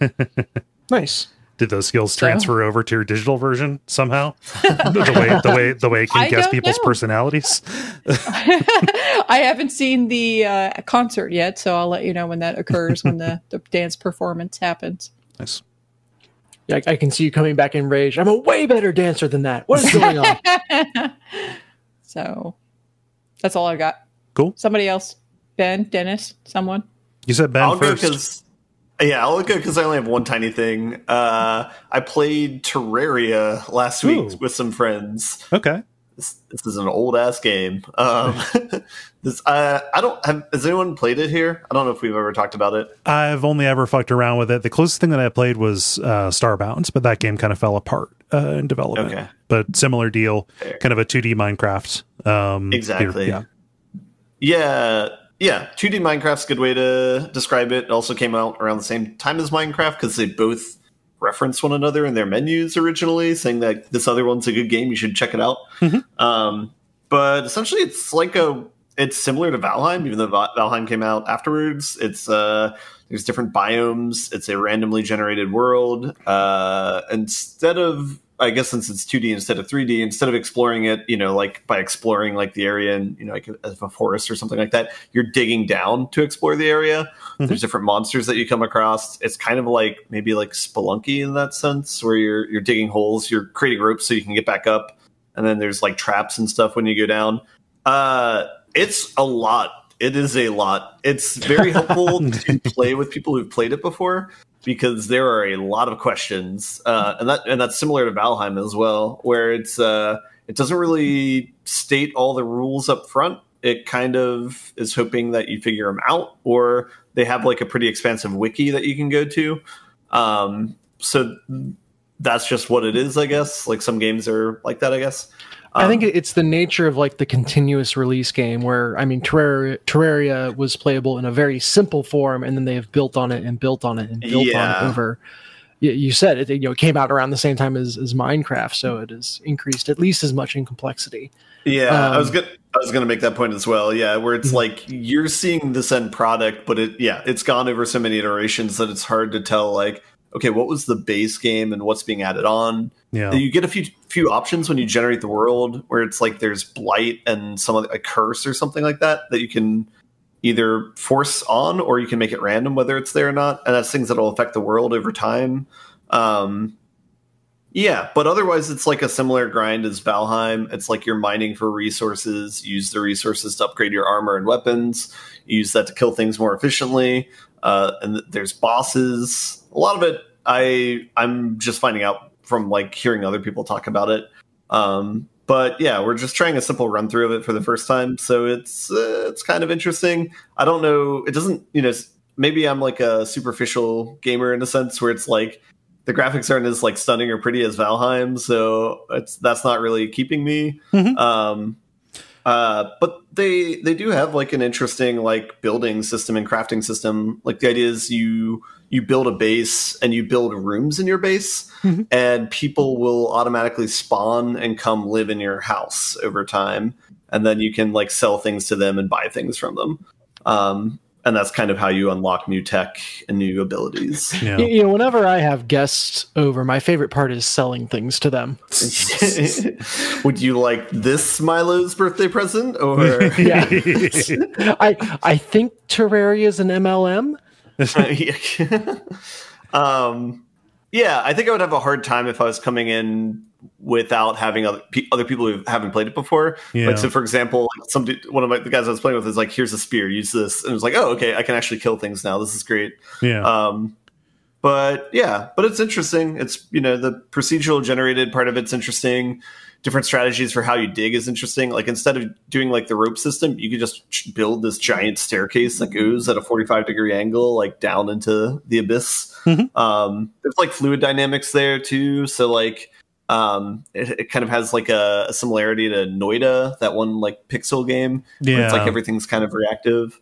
Nice. Did those skills transfer over to your digital version somehow? the way it can guess people's personalities? I haven't seen the concert yet, so I'll let you know when that occurs, when the dance performance happens. Nice. I can see you coming back in rage. I'm a way better dancer than that. What is going on? So that's all I got. Cool. Somebody else? Ben, Dennis, someone? You said Ben I'll first. I'll go because I only have one tiny thing. I played Terraria last week with some friends. Okay. This is an old ass game. Has anyone played it here? I don't know if we've ever talked about it. I've only ever fucked around with it. The closest thing that I played was Starbound, but that game kind of fell apart in development. Okay. But similar deal, kind of a 2D Minecraft. Exactly. Yeah. 2D Minecraft's a good way to describe it. It also came out around the same time as Minecraft because they both reference one another in their menus originally, saying that this other one's a good game, you should check it out. But essentially it's similar to Valheim, even though Valheim came out afterwards. It's there's different biomes. It's a randomly generated world. Instead of, I guess since it's 2D instead of 3D, instead of exploring it, like by exploring like the area and, like a forest or something like that, you're digging down to explore the area. There's different monsters that you come across. It's kind of like maybe like Spelunky in that sense, where you're digging holes, you're creating ropes so you can get back up. And then there's like traps and stuff when you go down. It's a lot. It is a lot. It's very helpful to play with people who've played it before, because there are a lot of questions, and that's similar to Valheim as well, where it doesn't really state all the rules up front. It kind of is hoping that you figure them out, or they have like a pretty expansive wiki that you can go to. So that's just what it is, I guess. Like some games are like that, I guess. I think it's the nature of like the continuous release game where, I mean, Terraria was playable in a very simple form, and then they have built on it and built on it and built on it over. You said it, it came out around the same time as Minecraft, so it has increased at least as much in complexity. Yeah, I was gonna make that point as well. Yeah, where it's like you're seeing this end product, but it's gone over so many iterations that it's hard to tell. Like, okay, what was the base game and what's being added on? Yeah, you get a few options when you generate the world, where it's like there's blight and a curse or something like that you can either force on, or you can make it random whether it's there or not, and that's things that will affect the world over time. But otherwise it's like a similar grind as Valheim. It's like you're mining for resources, use the resources to upgrade your armor and weapons, use that to kill things more efficiently, and there's bosses. A lot of it I'm just finding out from like hearing other people talk about it. But yeah, we're just trying a simple run through of it for the first time, so it's kind of interesting. I don't know, it doesn't, maybe I'm like a superficial gamer in a sense, where it's like the graphics aren't as like stunning or pretty as Valheim, so that's not really keeping me. But they do have like an interesting like building system and crafting system. Like the idea is you build a base and you build rooms in your base, and people will automatically spawn and come live in your house over time, and then you can like sell things to them and buy things from them. And that's kind of how you unlock new tech and new abilities. Yeah. Whenever I have guests over, my favorite part is selling things to them. Would you like this Milo's birthday present? Or yeah. I think Terraria is an MLM. I think I would have a hard time if I was coming in without having other people who haven't played it before. Like, so for example, one of the guys I was playing with is like, here's a spear, use this, and it was like, oh, okay, I can actually kill things now, this is great. But it's interesting. It's, the procedural generated part of it's interesting. Different strategies for how you dig is interesting. Like, instead of doing like the rope system, you could just build this giant staircase that goes at a 45-degree angle, like down into the abyss. There's like fluid dynamics there too. So like, it kind of has like a similarity to Noida, that one like pixel game. Where it's like everything's kind of reactive.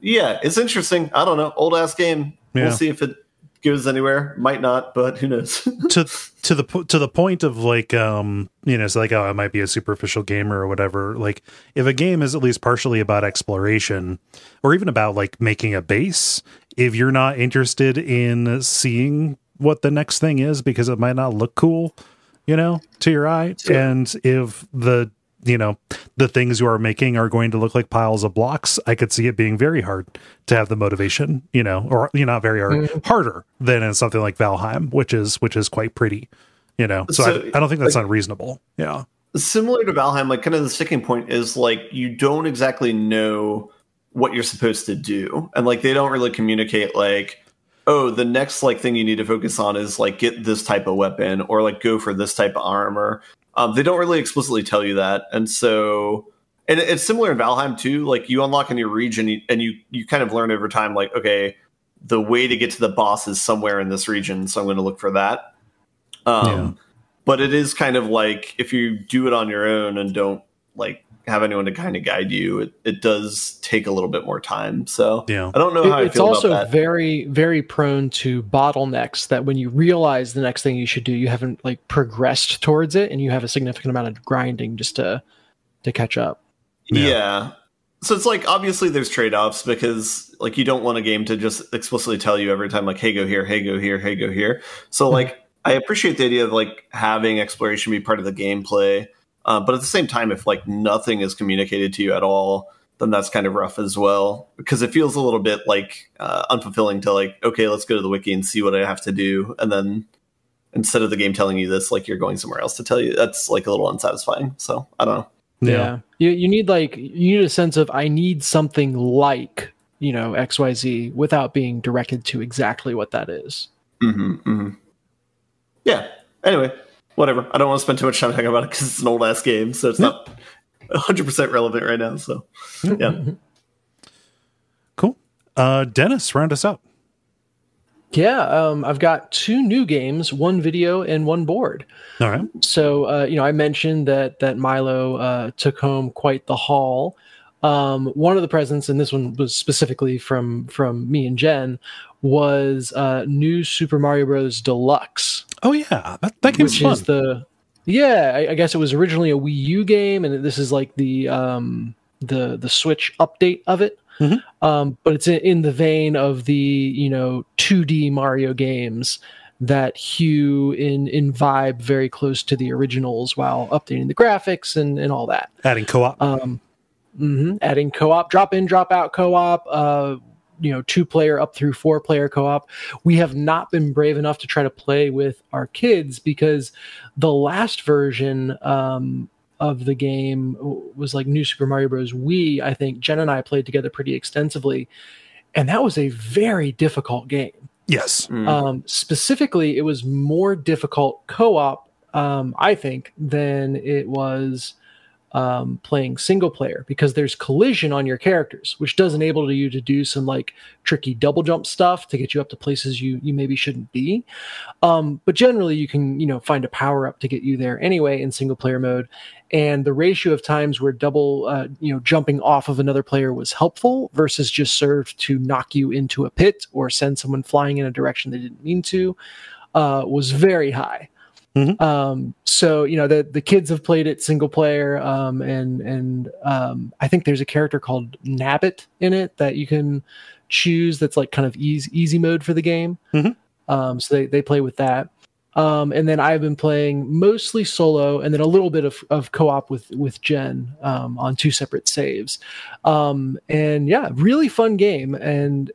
It's interesting. I don't know. Old ass game. We'll see if it goes anywhere. Might not, but who knows? to the point of like it's like, oh, it might be a superficial gamer or whatever. Like, if a game is at least partially about exploration, or even about like making a base, if you're not interested in seeing what the next thing is because it might not look cool, to your eye, and if the the things you are making are going to look like piles of blocks, I could see it being very hard to have the motivation, or not very hard, harder than in something like Valheim, which is quite pretty, So I don't think that's unreasonable. Yeah. Similar to Valheim, like kind of the sticking point is like you don't exactly know what you're supposed to do, and like they don't really communicate like, oh, the next like thing you need to focus on is like get this type of weapon or like go for this type of armor. They don't really explicitly tell you that, and so it's similar in Valheim too. Like you unlock a new region and you kind of learn over time, like, okay, the way to get to the boss is somewhere in this region, so I'm going to look for that. But it is kind of like if you do it on your own and don't like have anyone to kind of guide you, it does take a little bit more time. So I don't know how I feel about that. It's also very, very prone to bottlenecks that when you realize the next thing you should do, you haven't like progressed towards it and you have a significant amount of grinding just to catch up. Yeah. So it's like, obviously there's trade-offs because like you don't want a game to just explicitly tell you every time like, hey, go here, hey, go here, hey, go here. So like, I appreciate the idea of like having exploration be part of the gameplay. But at the same time, if like nothing is communicated to you at all, then that's kind of rough as well, because it feels a little bit like unfulfilling to like, okay, let's go to the wiki and see what I have to do. And then instead of the game telling you this, like you're going somewhere else to tell you. That's like a little unsatisfying. So I don't know. Yeah. You need a sense of, I need something like, XYZ without being directed to exactly what that is. Yeah. Anyway. Whatever. I don't want to spend too much time talking about it because it's an old ass game, so it's not 100% relevant right now. So, yeah. Cool. Dennis, round us out. Yeah, I've got 2 new games, 1 video and 1 board. All right. So, I mentioned that Milo took home quite the haul. One of the presents, and this one was specifically from me and Jen, was new Super Mario Bros. Deluxe. Oh yeah, that game's fun. I guess it was originally a Wii U game, and this is like the Switch update of it. But it's in the vein of the 2D Mario games that hew in vibe very close to the originals while updating the graphics and all that. Adding co-op. Adding co-op, drop in, drop out co-op. 2-player up through 4-player co-op. We have not been brave enough to try to play with our kids because the last version of the game was like New Super Mario Bros. Wii. I think Jen and I played together pretty extensively, and that was a very difficult game. Yes. Specifically, it was more difficult co-op, I think, than it was playing single player, because there's collision on your characters, which does enable you to do some like tricky double jump stuff to get you up to places you maybe shouldn't be. But generally you can, find a power up to get you there anyway in single player mode. And the ratio of times where double, jumping off of another player was helpful versus just served to knock you into a pit or send someone flying in a direction they didn't mean to, was very high. So the kids have played it single player, and I think there's a character called Nabbit in it that you can choose. That's like kind of easy mode for the game. So they play with that. And then I've been playing mostly solo, and then a little bit of co-op with Jen on 2 separate saves. And yeah, really fun game. And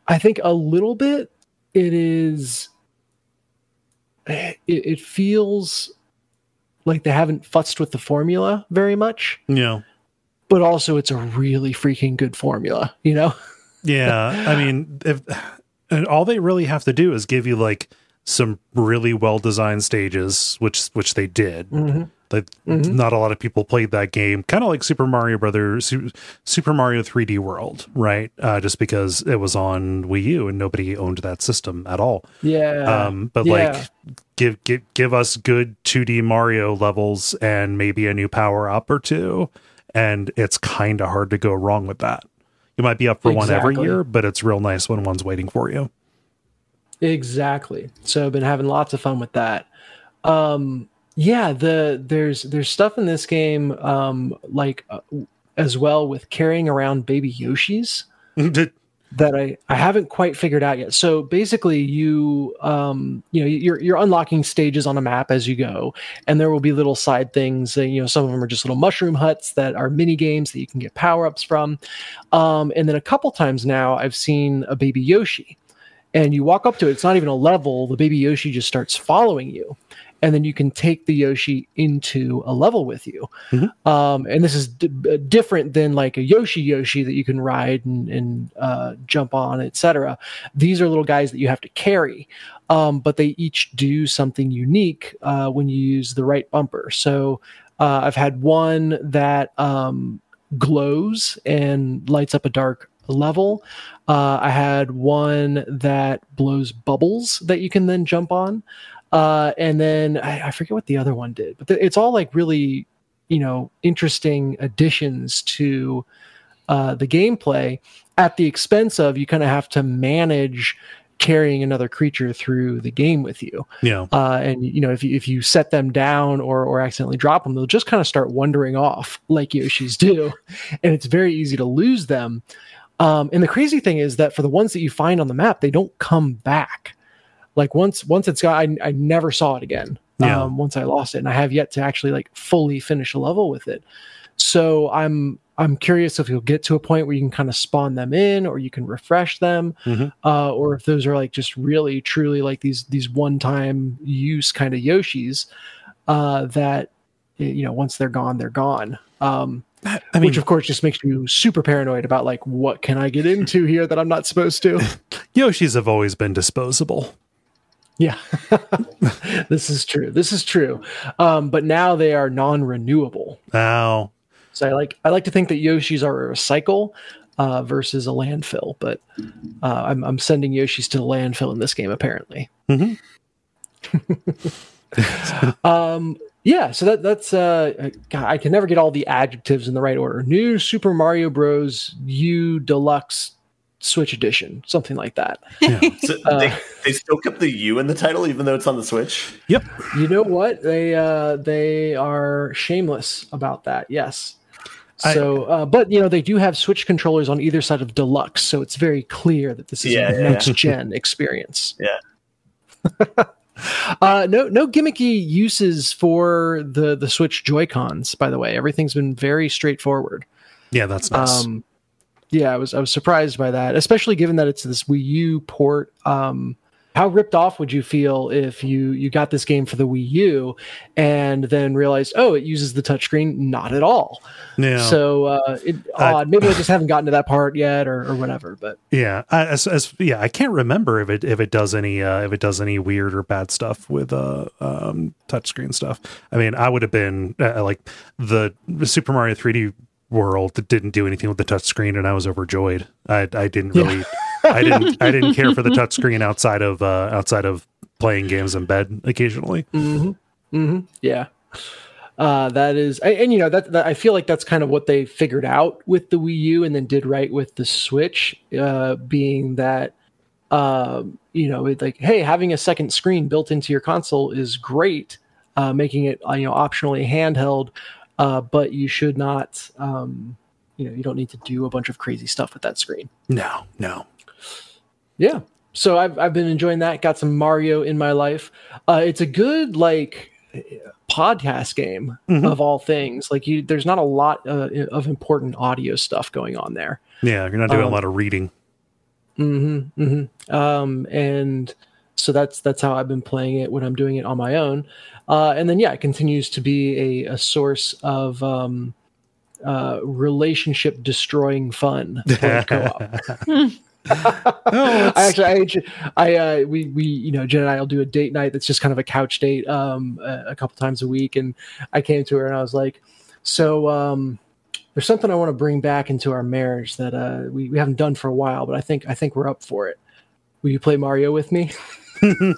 I think a little bit it is. It feels like they haven't futzed with the formula very much. Yeah. But also it's a really freaking good formula, Yeah. I mean, and all they really have to do is give you like some really well-designed stages, which they did. Not a lot of people played that game, kind of like Super Mario 3D World, right? Just because it was on Wii U and nobody owned that system at all. Like give us good 2D Mario levels and maybe a new power up or 2, and it's kind of hard to go wrong with that. You might be up for one every year, but it's real nice when one's waiting for you. Exactly. So I've been having lots of fun with that. There's stuff in this game as well with carrying around baby Yoshis. that I haven't quite figured out yet. So basically, you're unlocking stages on a map as you go, and there will be little side things. Some of them are just little mushroom huts that are mini games that you can get power ups from. And then a couple times now, I've seen a baby Yoshi, and you walk up to it. It's not even a level. The baby Yoshi just starts following you. And then you can take the Yoshi into a level with you. Mm-hmm. And this is different than like a Yoshi that you can ride and jump on, etc. These are little guys that you have to carry, but they each do something unique when you use the right bumper. So I've had one that glows and lights up a dark level. I had one that blows bubbles that you can then jump on. And then I forget what the other one did, but it's all like really, interesting additions to the gameplay at the expense of you kind of have to manage carrying another creature through the game with you. Yeah. And if you set them down or accidentally drop them, they'll just kind of start wandering off like Yoshis do, and it's very easy to lose them. And the crazy thing is that for the ones that you find on the map, they don't come back. Like once it's gone, I never saw it again. Yeah. Once I lost it, and I have yet to actually like fully finish a level with it. So I'm curious if you'll get to a point where you can kind of spawn them in, or you can refresh them, or if those are like just really truly like these one-time use kind of Yoshis that once they're gone, they're gone. Which of course just makes you super paranoid about like what can I get into here that I'm not supposed to. Yoshis have always been disposable. Yeah, this is true. But now they are non-renewable. Oh. So I like to think that Yoshis are a recycle versus a landfill, but I'm sending Yoshis to the landfill in this game apparently. Mm-hmm. Yeah, so that's God, I can never get all the adjectives in the right order. New Super Mario Bros. U Deluxe Switch Edition, something like that. Yeah. So they still kept the U in the title, even though it's on the Switch. Yep. You know what? They are shameless about that. Yes. So, but they do have Switch controllers on either side of Deluxe, so it's very clear that this is a next gen experience. Yeah. No gimmicky uses for the Switch Joy-Cons, by the way. Everything's been very straightforward. Yeah, that's nice. Yeah, I was surprised by that, especially given that it's this Wii U port. How ripped off would you feel if you got this game for the Wii U and then realized, oh, it uses the touchscreen? Not at all. Yeah. So odd. Maybe I just haven't gotten to that part yet, or whatever. But yeah, I can't remember if it does any weird or bad stuff with touchscreen stuff. I mean, I would have been like the Super Mario 3D World that didn't do anything with the touchscreen, and I was overjoyed. I didn't really. I didn't care for the touchscreen outside of playing games in bed occasionally. Mm-hmm. Mm-hmm. Yeah. That is, and that I feel like that's kind of what they figured out with the Wii U and then did right with the Switch, being that, it's like, hey, having a second screen built into your console is great, making it, optionally handheld, but you should not, you don't need to do a bunch of crazy stuff with that screen. No. Yeah. So I've been enjoying that. Got some Mario in my life. It's a good podcast game of all things. Like there's not a lot of important audio stuff going on there. Yeah, you're not doing a lot of reading. Mm-hmm. Mm-hmm. And so that's how I've been playing it when I'm doing it on my own. And then it continues to be a source of relationship destroying fun co-op. We Jen and I will do a date night that's just kind of a couch date a couple times a week, and I came to her and I was like, so there's something I want to bring back into our marriage that we haven't done for a while, but I think we're up for it. Will you play Mario with me? we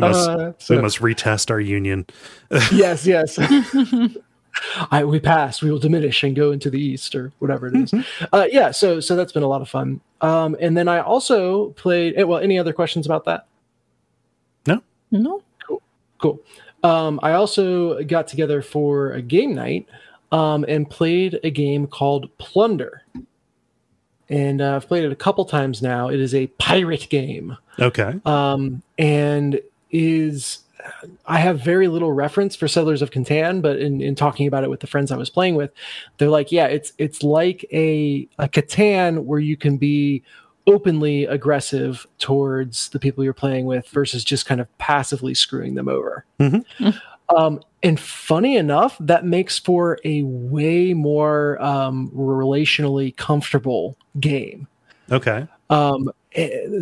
must retest our union. Yes. We pass. We will diminish and go into the east, or whatever it is. So that's been a lot of fun. And then I also played. Well, any other questions about that? No. Cool. I also got together for a game night and played a game called Plunder. and I've played it a couple times now. It is a pirate game. Okay. And I have very little reference for Settlers of Catan, but in talking about it with the friends I was playing with, they're like, yeah, it's like a Catan where you can be openly aggressive towards the people you're playing with versus just kind of passively screwing them over. And funny enough, that makes for a way more relationally comfortable game. Okay.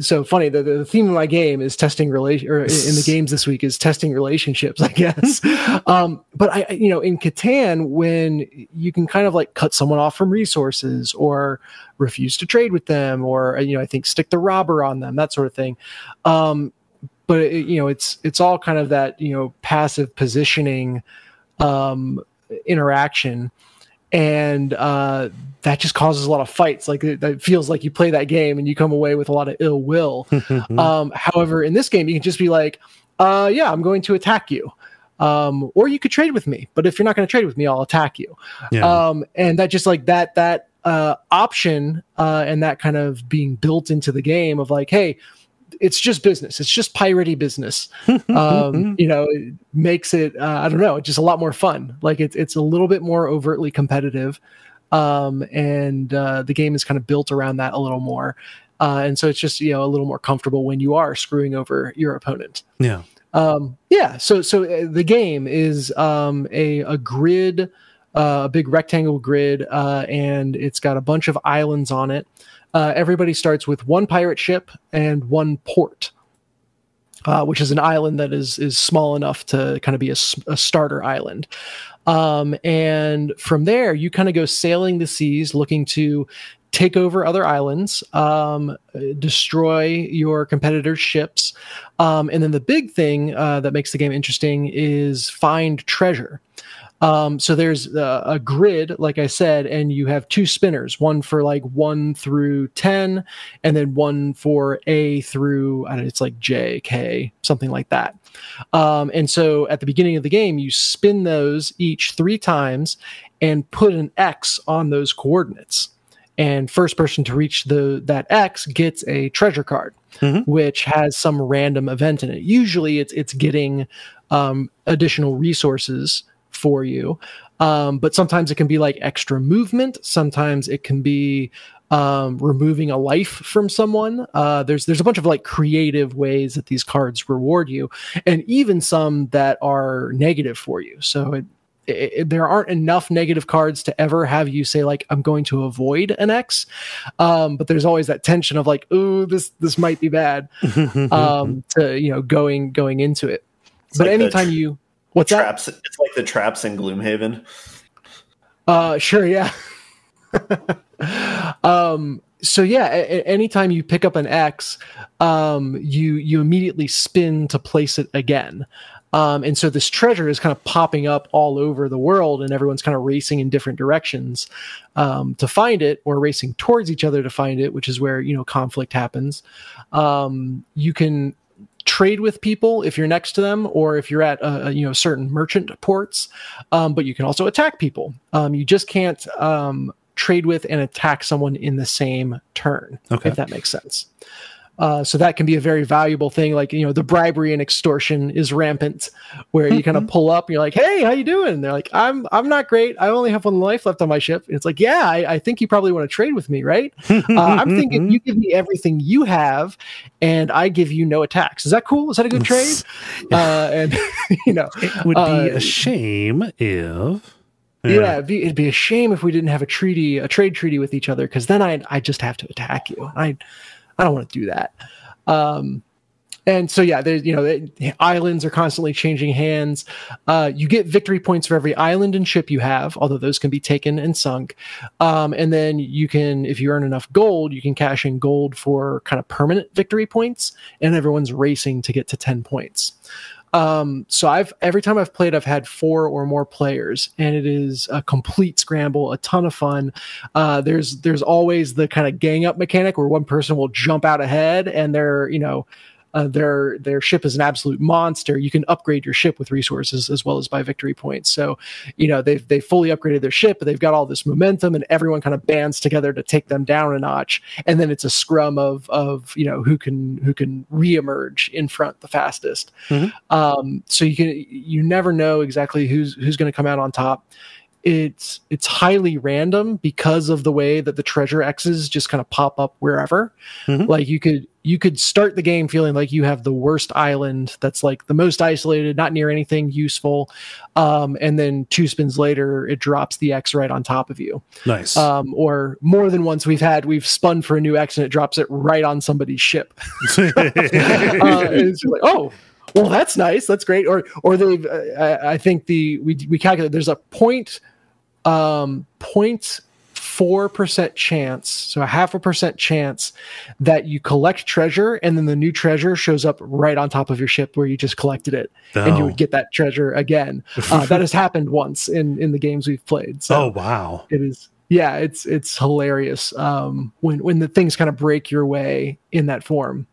So funny, the theme of my game is testing in the games this week is testing relationships, I guess. But in Catan, when you can kind of like cut someone off from resources or refuse to trade with them, or I think stick the robber on them, that sort of thing. But it's all kind of that passive positioning interaction. And that just causes a lot of fights. Like it feels like you play that game and you come away with a lot of ill will. However, in this game, you can just be like, yeah, I'm going to attack you. Or you could trade with me. But if you're not going to trade with me, I'll attack you. Yeah. And that just like that option and that kind of being built into the game of like, hey, it's just business. It's just piratey business. It makes it, I don't know, just a lot more fun. Like it's a little bit more overtly competitive. And the game is kind of built around that a little more. And so it's just, a little more comfortable when you are screwing over your opponent. Yeah. So the game is a grid, a big rectangle grid, and it's got a bunch of islands on it. Everybody starts with one pirate ship and one port, which is an island that is small enough to kind of be a starter island. And from there, you kind of go sailing the seas, looking to take over other islands, destroy your competitors' ships. And then the big thing that makes the game interesting is find treasure. So there's a grid, like I said, and you have two spinners, one for like 1 through 10, and then one for A through, I don't know, it's like J, K, something like that. And so at the beginning of the game, you spin those each 3 times and put an X on those coordinates. And first person to reach that X gets a treasure card, which has some random event in it. Usually it's getting additional resources for you, but sometimes it can be like extra movement. Sometimes it can be removing a life from someone. There's a bunch of like creative ways that these cards reward you, and even some that are negative for you. So there aren't enough negative cards to ever have you say like, I'm going to avoid an X. But there's always that tension of like, ooh, this might be bad, to, going into it. It's but like anytime what's traps, that? it's like the traps in Gloomhaven. Sure. Yeah. So yeah, anytime you pick up an X, you immediately spin to place it again. And so this treasure is kind of popping up all over the world, and everyone's kind of racing in different directions to find it, or racing towards each other to find it, which is where, conflict happens. You can trade with people if you're next to them, or if you're at certain merchant ports, but you can also attack people. You just can't trade with and attack someone in the same turn, if that makes sense. So that can be a very valuable thing. Like, the bribery and extortion is rampant, where you kind of pull up and you're like, hey, how you doing? And they're like, I'm not great. I only have 1 life left on my ship. And it's like, yeah, I think you probably want to trade with me, right? I'm thinking you give me everything you have and I give you no attacks. Is that cool? Is that a good trade? And it would be a shame if... Yeah, it'd be a shame if we didn't have a trade treaty with each other, because then I just have to attack you. I don't want to do that. And so, yeah, there's, the islands are constantly changing hands. You get victory points for every island and ship you have, although those can be taken and sunk. And then you can, if you earn enough gold, you can cash in gold for kind of permanent victory points, and everyone's racing to get to 10 points. So every time I've played, I've had 4 or more players, and it is a complete scramble, a ton of fun. There's always the kind of gang up mechanic where one person will jump out ahead, and they're, Their ship is an absolute monster. You can upgrade your ship with resources as well as by victory points. So, they fully upgraded their ship, but they've got all this momentum, and everyone kind of bands together to take them down a notch. And then it's a scrum of who can reemerge in front the fastest. So you never know exactly who's going to come out on top. It's highly random because of the way that the treasure X's just kind of pop up wherever. Like you could start the game feeling like you have the worst island that's like the most isolated, not near anything useful. And then 2 spins later, it drops the X right on top of you. Nice. Or more than once we've spun for a new X and it drops it right on somebody's ship. It's like, oh, well, that's nice. That's great. Or they've, I think we calculate there's a 0.4% chance, so a 0.5% chance that you collect treasure and then the new treasure shows up right on top of your ship where you just collected it, and you would get that treasure again. That has happened once in the games we've played. So wow. It is. Yeah, it's hilarious when the things kind of break your way in that form.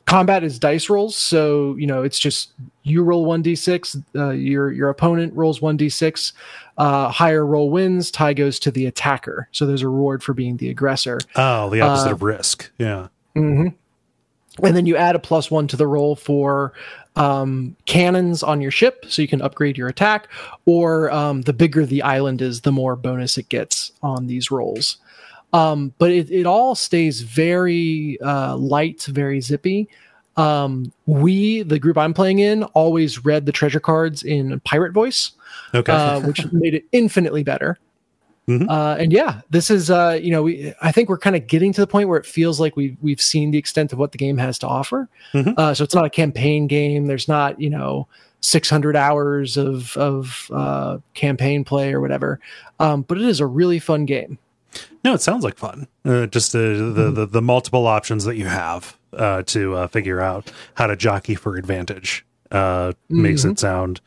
Combat is dice rolls, so it's just you roll 1d6, your opponent rolls 1d6, higher roll wins, tie goes to the attacker. So there's a reward for being the aggressor. Oh, the opposite of risk. Yeah. And then you add a +1 to the roll for cannons on your ship, so you can upgrade your attack, or the bigger the island is, the more bonus it gets on these rolls. But it all stays very light, very zippy. The group I'm playing in, always read the treasure cards in pirate voice, which made it infinitely better. And yeah, this is, I think we're kind of getting to the point where it feels like we've seen the extent of what the game has to offer. So it's not a campaign game. There's not, 600 hours of campaign play or whatever. But it is a really fun game. No, it sounds like fun. Just the multiple options that you have to figure out how to jockey for advantage makes it sound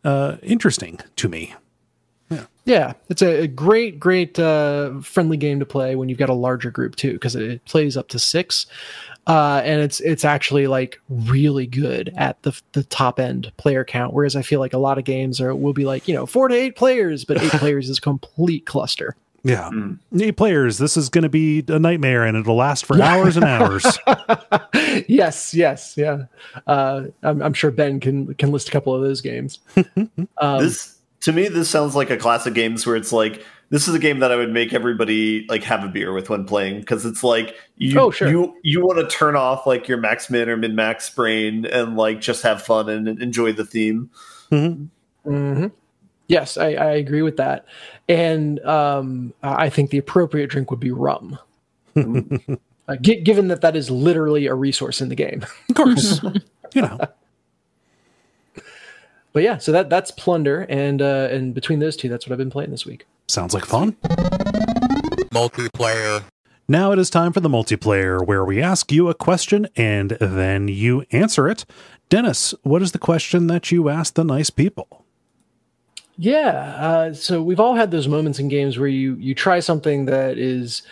interesting to me. Yeah, it's a great friendly game to play when you've got a larger group too, because it plays up to 6, and it's actually like really good at the top end player count. Whereas I feel like a lot of games will be like 4 to 8 players, but 8 players is complete cluster. Yeah. 8 players. This is going to be a nightmare, and it'll last for hours and hours. Yes. Yeah. I'm sure Ben can list a couple of those games. To me, this sounds like a classic games where it's like, this is a game that I would make everybody like have a beer with when playing, because it's like you want to turn off like your max min or min max brain and like just have fun and enjoy the theme. Yes, I agree with that. And I think the appropriate drink would be rum. Given that is literally a resource in the game. Of course. But yeah, so that's Plunder, and between those two, that's what I've been playing this week. Sounds like fun. Multiplayer. Now it is time for the multiplayer, where we ask you a question and then you answer it. Dennis, what is the question that you asked the nice people? Yeah, so we've all had those moments in games where you try something that is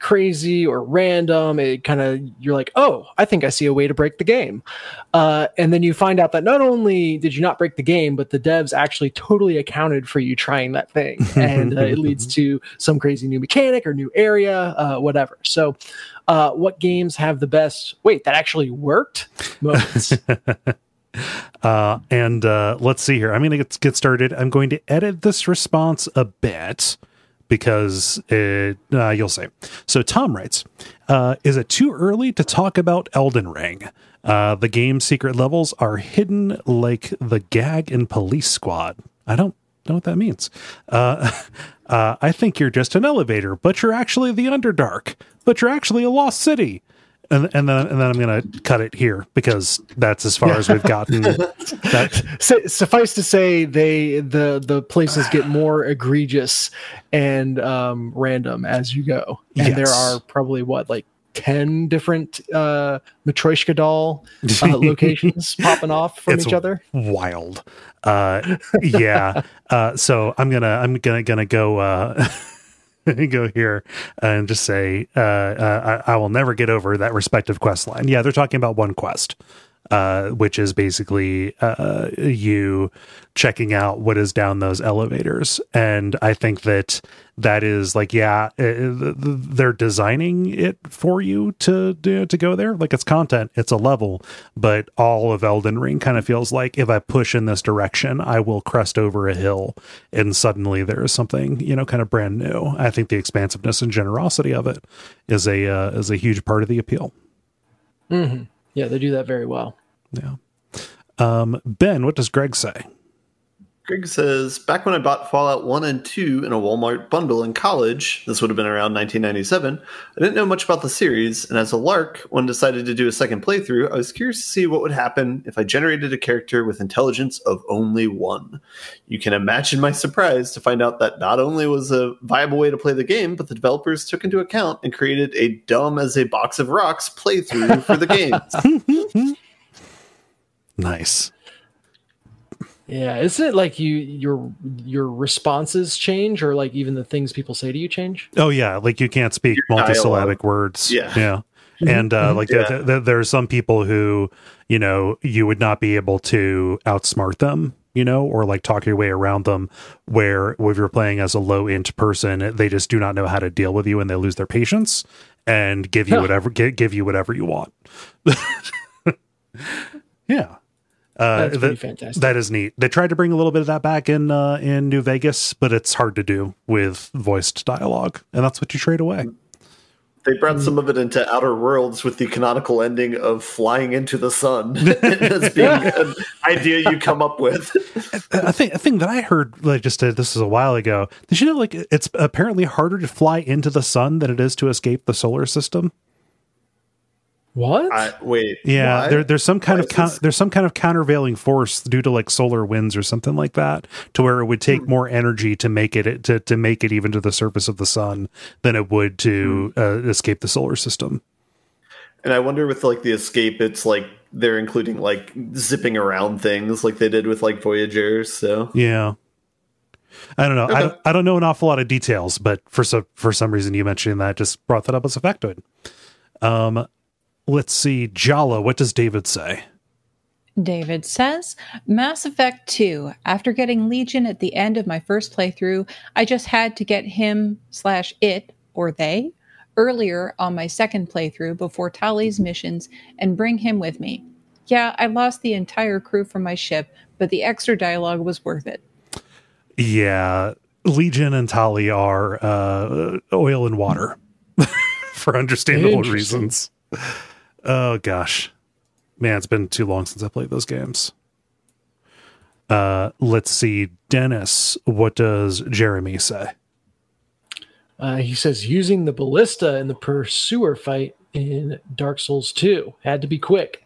crazy or random. It kind of, you're like, oh, I think I see a way to break the game. And then you find out that not only did you not break the game, but the devs actually totally accounted for you trying that thing. And it leads to some crazy new mechanic or new area, whatever. So what games have the best, wait, that actually worked moments? And let's see here. I'm going to get started. I'm going to edit this response a bit, because you'll say. So Tom writes, is it too early to talk about Elden Ring? The game's secret levels are hidden like the gag in Police Squad. I don't know what that means. I think you're just an elevator, but you're actually the Underdark, but you're actually a lost city. And then I'm going to cut it here, because that's as far as we've gotten. Suffice to say, the places get more egregious and random as you go. And there are probably 10 different Matryoshka doll locations popping off from each other. Wild. Yeah. So I'm gonna go. go here and just say, I will never get over that respective quest line. Yeah, they're talking about one quest, which is basically you checking out what is down those elevators. And I think that is like, they're designing it for you to go there. Like, it's content, it's a level, but all of Elden Ring kind of feels like if I push in this direction, I will crest over a hill and suddenly there is something, kind of brand new. I think the expansiveness and generosity of it is a huge part of the appeal. Mm-hmm. Yeah, they do that very well. Yeah. Ben, what does Greg say? Greg says, back when I bought Fallout 1 and 2 in a Walmart bundle in college, this would have been around 1997, I didn't know much about the series, and as a lark, when I decided to do a second playthrough, I was curious to see what would happen if I generated a character with intelligence of only 1. You can imagine my surprise to find out that not only was a viable way to play the game, but the developers took into account and created a dumb as a box of rocks playthrough for the game. Nice. Yeah, isn't it like your responses change, or like even the things people say to you change? Oh yeah, like you can't speak multisyllabic words. Yeah. And there are some people who, you would not be able to outsmart them, or like talk your way around them, where if you're playing as a low int person, they just do not know how to deal with you and they lose their patience and give you whatever you want. Yeah. That's pretty fantastic. That is neat. They tried to bring a little bit of that back in New Vegas, but it's hard to do with voiced dialogue, and that's what you trade away. They brought some of it into Outer Worlds with the canonical ending of flying into the sun as being an idea you come up with. A thing that I heard, like this is a while ago. Did you know, like, it's apparently harder to fly into the sun than it is to escape the solar system? What? Wait. Yeah, there's some kind of countervailing force due to like solar winds or something like that, to where it would take more energy to make it to make it even to the surface of the sun than it would to escape the solar system. And I wonder with like the escape, it's like they're including like zipping around things like they did with like Voyager. So yeah, I don't know. Okay. I don't know an awful lot of details, but for some reason you mentioning that just brought that up as a factoid. Let's see, Jala, what does David say? David says, Mass Effect 2. After getting Legion at the end of my first playthrough, I just had to get him/it, or they, earlier on my second playthrough before Tali's missions and bring him with me. Yeah, I lost the entire crew from my ship, but the extra dialogue was worth it. Yeah, Legion and Tali are oil and water for understandable reasons. Oh gosh, man, it's been too long since I played those games. Let's see, Dennis, what does Jeremy say? He says using the ballista in the pursuer fight in Dark Souls 2 had to be quick.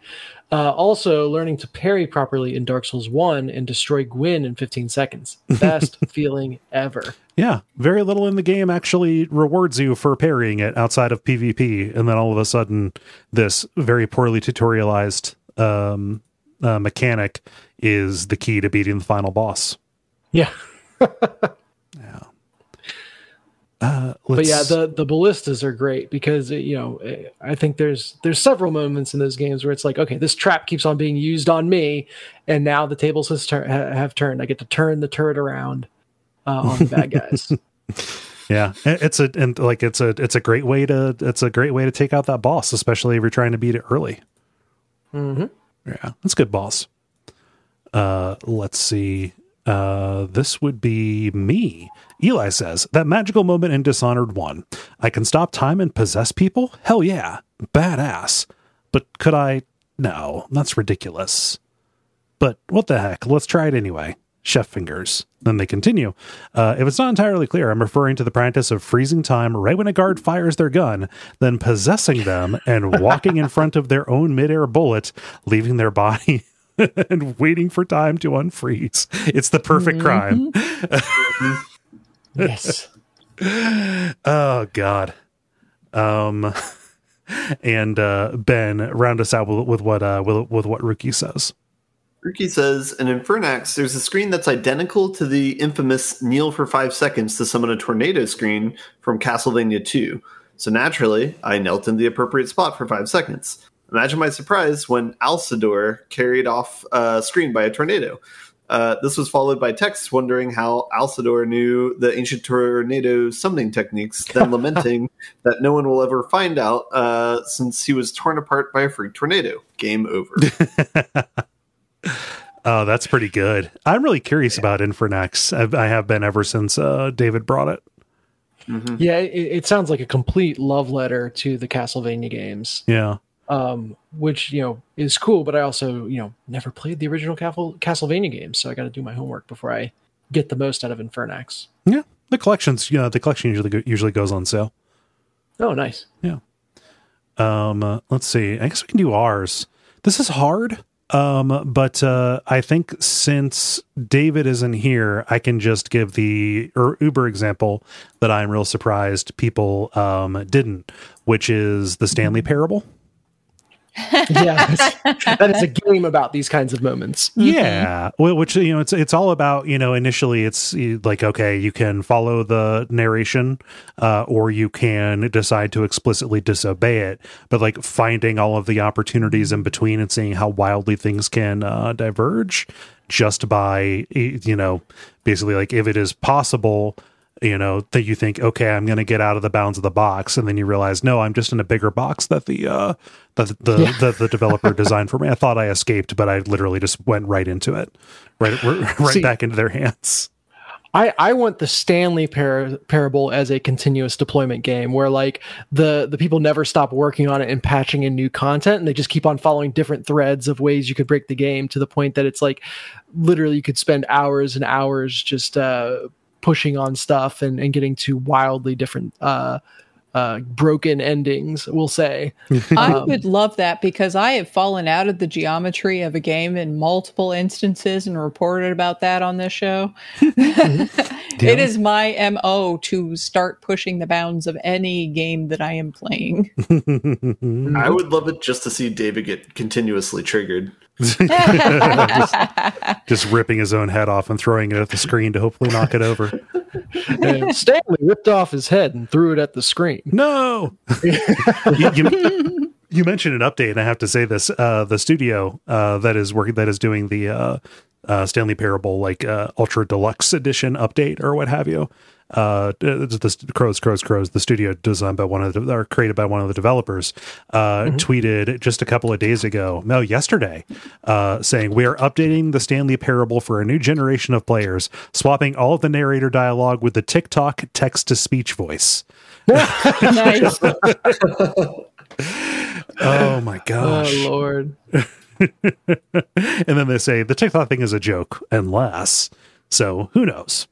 Also, learning to parry properly in Dark Souls 1 and destroy Gwyn in 15 seconds. Best feeling ever. Yeah, very little in the game actually rewards you for parrying it outside of PvP, and then all of a sudden, this very poorly tutorialized mechanic is the key to beating the final boss. Yeah. Yeah. But yeah, the ballistas are great because I think there's several moments in those games where it's like, okay, this trap keeps on being used on me, and now the tables have turned. I get to turn the turret around on the bad guys. Yeah, it's a great way to take out that boss, especially if you're trying to beat it early. Mm-hmm. Yeah, that's a good boss. Let's see. This would be me. Eli says, that magical moment in Dishonored 1. I can stop time and possess people? Hell yeah. Badass. But could I? No, that's ridiculous. But what the heck? Let's try it anyway. Chef fingers. Then they continue. If it's not entirely clear, I'm referring to the practice of freezing time right when a guard fires their gun, then possessing them and walking in front of their own midair bullet, leaving their body and waiting for time to unfreeze. It's the perfect crime. Yes. Oh God. And Ben, round us out with what Rookie says. Ricky says, in Infernax, there's a screen that's identical to the infamous kneel for 5 seconds to summon a tornado screen from Castlevania 2. So naturally, I knelt in the appropriate spot for 5 seconds. Imagine my surprise when Alcidor carried off a screen by a tornado. This was followed by text wondering how Alcidor knew the ancient tornado summoning techniques, then lamenting that no one will ever find out since he was torn apart by a freak tornado. Game over. Oh, that's pretty good. I'm really curious about Infernax. I have been ever since David brought it. Mm-hmm. Yeah, it sounds like a complete love letter to the Castlevania games. Yeah. Which, is cool, but I also, never played the original Castlevania games, so I got to do my homework before I get the most out of Infernax. Yeah, the collection usually goes on sale. Oh, nice. Yeah. Let's see. I guess we can do ours. This is hard. But I think since David isn't here, I can just give the Uber example that I'm real surprised people didn't, which is the Stanley Parable. Yeah, that is a game about these kinds of moments. Yeah, which it's all about. Initially, it's like, okay, you can follow the narration, or you can decide to explicitly disobey it. But like finding all of the opportunities in between and seeing how wildly things can diverge, just by basically like if it is possible. That you think, okay, I'm going to get out of the bounds of the box, and then you realize, no, I'm just in a bigger box that the developer designed for me. I thought I escaped, but I literally just went right into it, right back into their hands. I want the Stanley Parable as a continuous deployment game where like the people never stop working on it and patching in new content, and they just keep on following different threads of ways you could break the game to the point that it's like literally you could spend hours and hours just pushing on stuff and getting to wildly different broken endings, we'll say. I would love that because I have fallen out of the geometry of a game in multiple instances and reported about that on this show. It is my MO to start pushing the bounds of any game that I am playing. I would love it just to see David get continuously triggered. just ripping his own head off and throwing it at the screen to hopefully knock it over. And Stanley ripped off his head and threw it at the screen. No. You mentioned an update, and I have to say this: the studio that is doing the Stanley Parable like Ultra Deluxe Edition update or what have you. The Crows, the studio designed by created by one of the developers, tweeted just a couple of days ago, yesterday, saying, we are updating the Stanley Parable for a new generation of players, swapping all of the narrator dialogue with the TikTok text-to-speech voice. Nice. Oh my gosh. Oh Lord. And then they say the TikTok thing is a joke, unless, so who knows?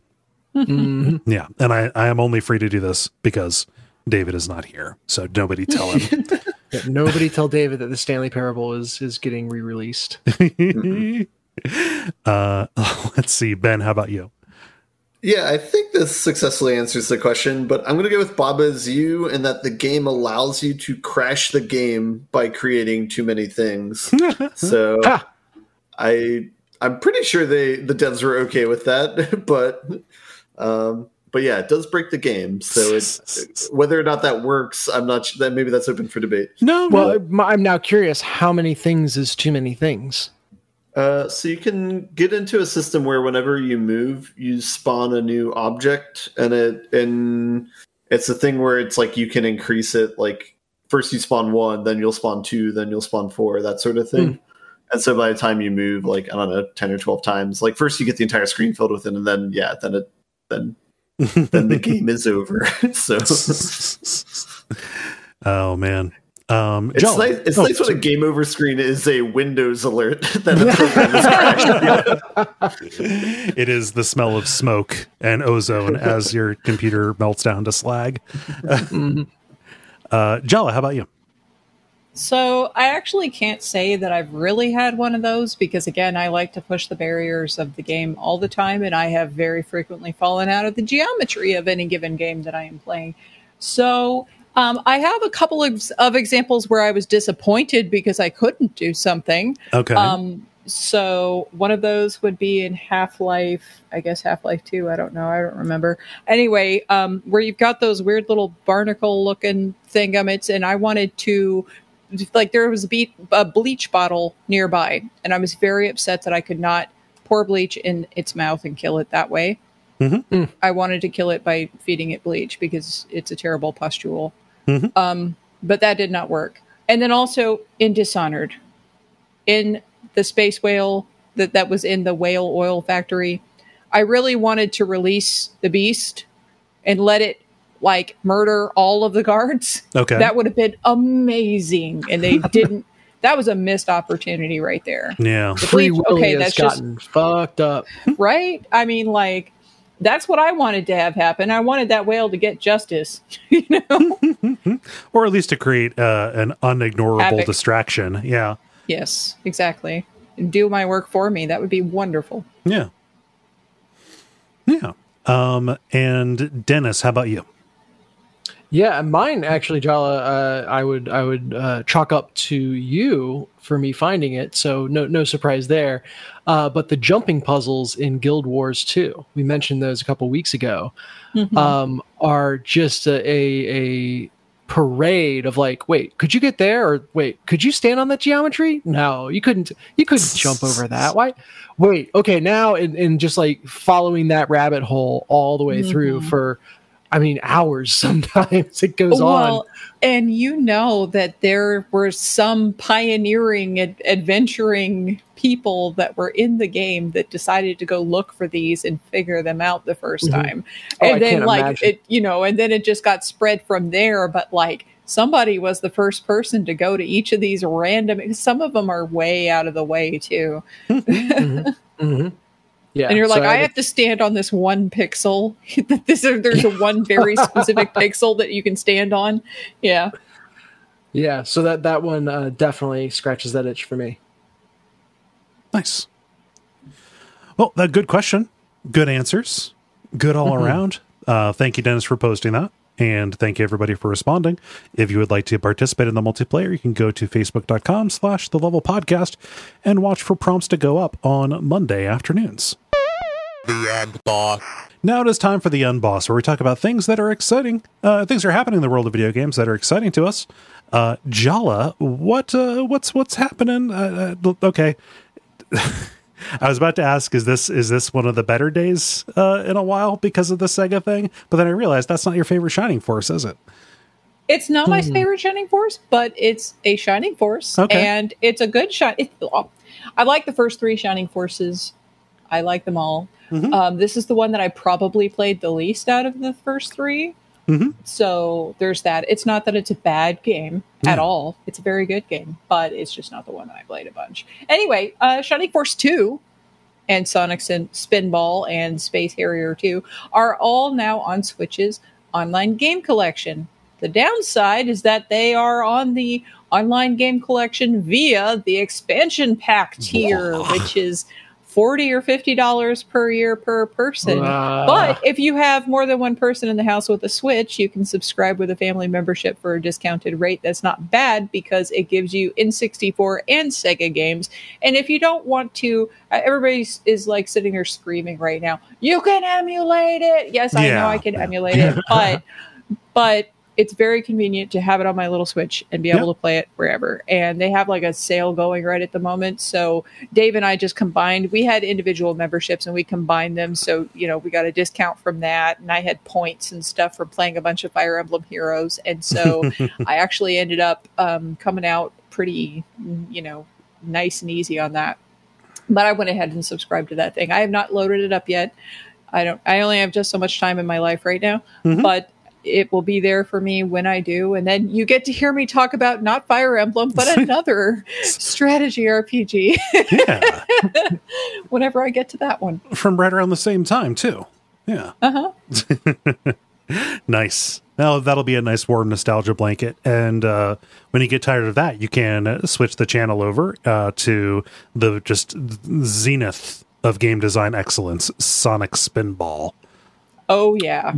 Mm-hmm. Yeah, and I am only free to do this because David is not here, so nobody tell him. Yeah, nobody tell David that the Stanley Parable is getting re-released. Let's see, Ben, how about you? Yeah, I think this successfully answers the question, but I'm going to go with Baba's You in that the game allows you to crash the game by creating too many things. So I'm pretty sure the devs were okay with that, but yeah, it does break the game. So whether or not that works, I'm not sure. Maybe that's open for debate. No, well, I'm now curious. How many things is too many things? So you can get into a system where whenever you move, you spawn a new object, and it's a thing where it's like you can increase it. Like first you spawn 1, then you'll spawn 2, then you'll spawn 4, that sort of thing. And so by the time you move, like, I don't know, 10 or 12 times, like first you get the entire screen filled with it, and then then the game is over. So, oh man, it's Jala. nice. It's nice when a game over screen is a Windows alert that a program is crashed. It is the smell of smoke and ozone as your computer melts down to slag. Jala, how about you? So I actually can't say that I've really had one of those because, again, I like to push the barriers of the game all the time, and I have very frequently fallen out of the geometry of any given game that I am playing. So I have a couple of examples where I was disappointed because I couldn't do something. Okay. So one of those would be in Half-Life, I guess Half-Life 2, I don't know, I don't remember. Anyway, where you've got those weird little barnacle-looking thingummits, and I wanted to, like, there was a bleach bottle nearby, and I was very upset that I could not pour bleach in its mouth and kill it that way. Mm-hmm. I wanted to kill it by feeding it bleach because it's a terrible pustule. Mm-hmm. But that did not work. And then also in Dishonored, in the space whale that was in the whale oil factory, I really wanted to release the beast and let it like murder all of the guards. Okay. That would have been amazing. And they didn't. That was a missed opportunity right there. Yeah. Free Willy okay, has that's gotten fucked up. right. I mean, like, that's what I wanted to have happen. I wanted that whale to get justice, you know, or at least to create an unignorable Havoc. distraction. Yeah. Yes, exactly. Do my work for me. That would be wonderful. Yeah. Yeah. And Dennis, how about you? Yeah, mine actually, Jala, I would chalk up to you for me finding it. So no surprise there. But the jumping puzzles in Guild Wars 2, we mentioned those a couple weeks ago, are just a parade of like, wait, could you get there? Or wait, could you stand on that geometry? No, you couldn't jump over that. Why? Wait, okay, now and just like following that rabbit hole all the way through for, I mean, hours sometimes it goes on. And you know that there were some pioneering, adventuring people that were in the game that decided to go look for these and figure them out the first time. And then like imagine. it, you know, and then it just got spread from there. But like somebody was the first person to go to each of these random, some of them are way out of the way too. Yeah, and you're like, so I have to stand on this one pixel. There's a one very specific pixel that you can stand on. Yeah. Yeah, so that one definitely scratches that itch for me. Nice. Well, good question. Good answers. Good all around. Thank you, Dennis, for posting that. And thank you, everybody, for responding. If you would like to participate in the multiplayer, you can go to facebook.com/thelevelpodcast and watch for prompts to go up on Monday afternoons. The Unboss. Now it is time for the Unboss, where we talk about things that are exciting. Things that are happening in the world of video games that are exciting to us. Jala, what's happening? Okay. I was about to ask, is this one of the better days in a while because of the Sega thing? But then I realized that's not your favorite Shining Force, is it? It's not my favorite Shining Force, but it's a Shining Force. Okay. And it's a good shot. I like the first three Shining Forces. I like them all. This is the one that I probably played the least out of the first three. So there's that. It's not that it's a bad game at all. It's a very good game, but it's just not the one that I played a bunch. Anyway, Shining Force 2 and Sonic Spinball and Space Harrier 2 are all now on Switch's online game collection. The downside is that they are on the online game collection via the expansion pack tier, which is $40 or $50 per year per person. But if you have more than one person in the house with a Switch, you can subscribe with a family membership for a discounted rate. That's not bad because it gives you N64 and Sega games. And if you don't want to, everybody is like sitting there screaming right now, you can emulate it. Yes, I know I can emulate it, but it's very convenient to have it on my little Switch and be able to play it wherever. And they have like a sale going right at the moment. So Dave and I just combined. We had individual memberships and we combined them. So, you know, we got a discount from that. And I had points and stuff from playing a bunch of Fire Emblem Heroes. And so I actually ended up coming out pretty, you know, nice and easy on that. But I went ahead and subscribed to that thing. I have not loaded it up yet. I only have just so much time in my life right now. But it will be there for me when I do. And then you get to hear me talk about not Fire Emblem, but another strategy RPG. Whenever I get to that one. From right around the same time, too. Yeah. Nice. Now, that'll be a nice warm nostalgia blanket. And when you get tired of that, you can switch the channel over to the just zenith of game design excellence, Sonic Spinball. Oh, yeah.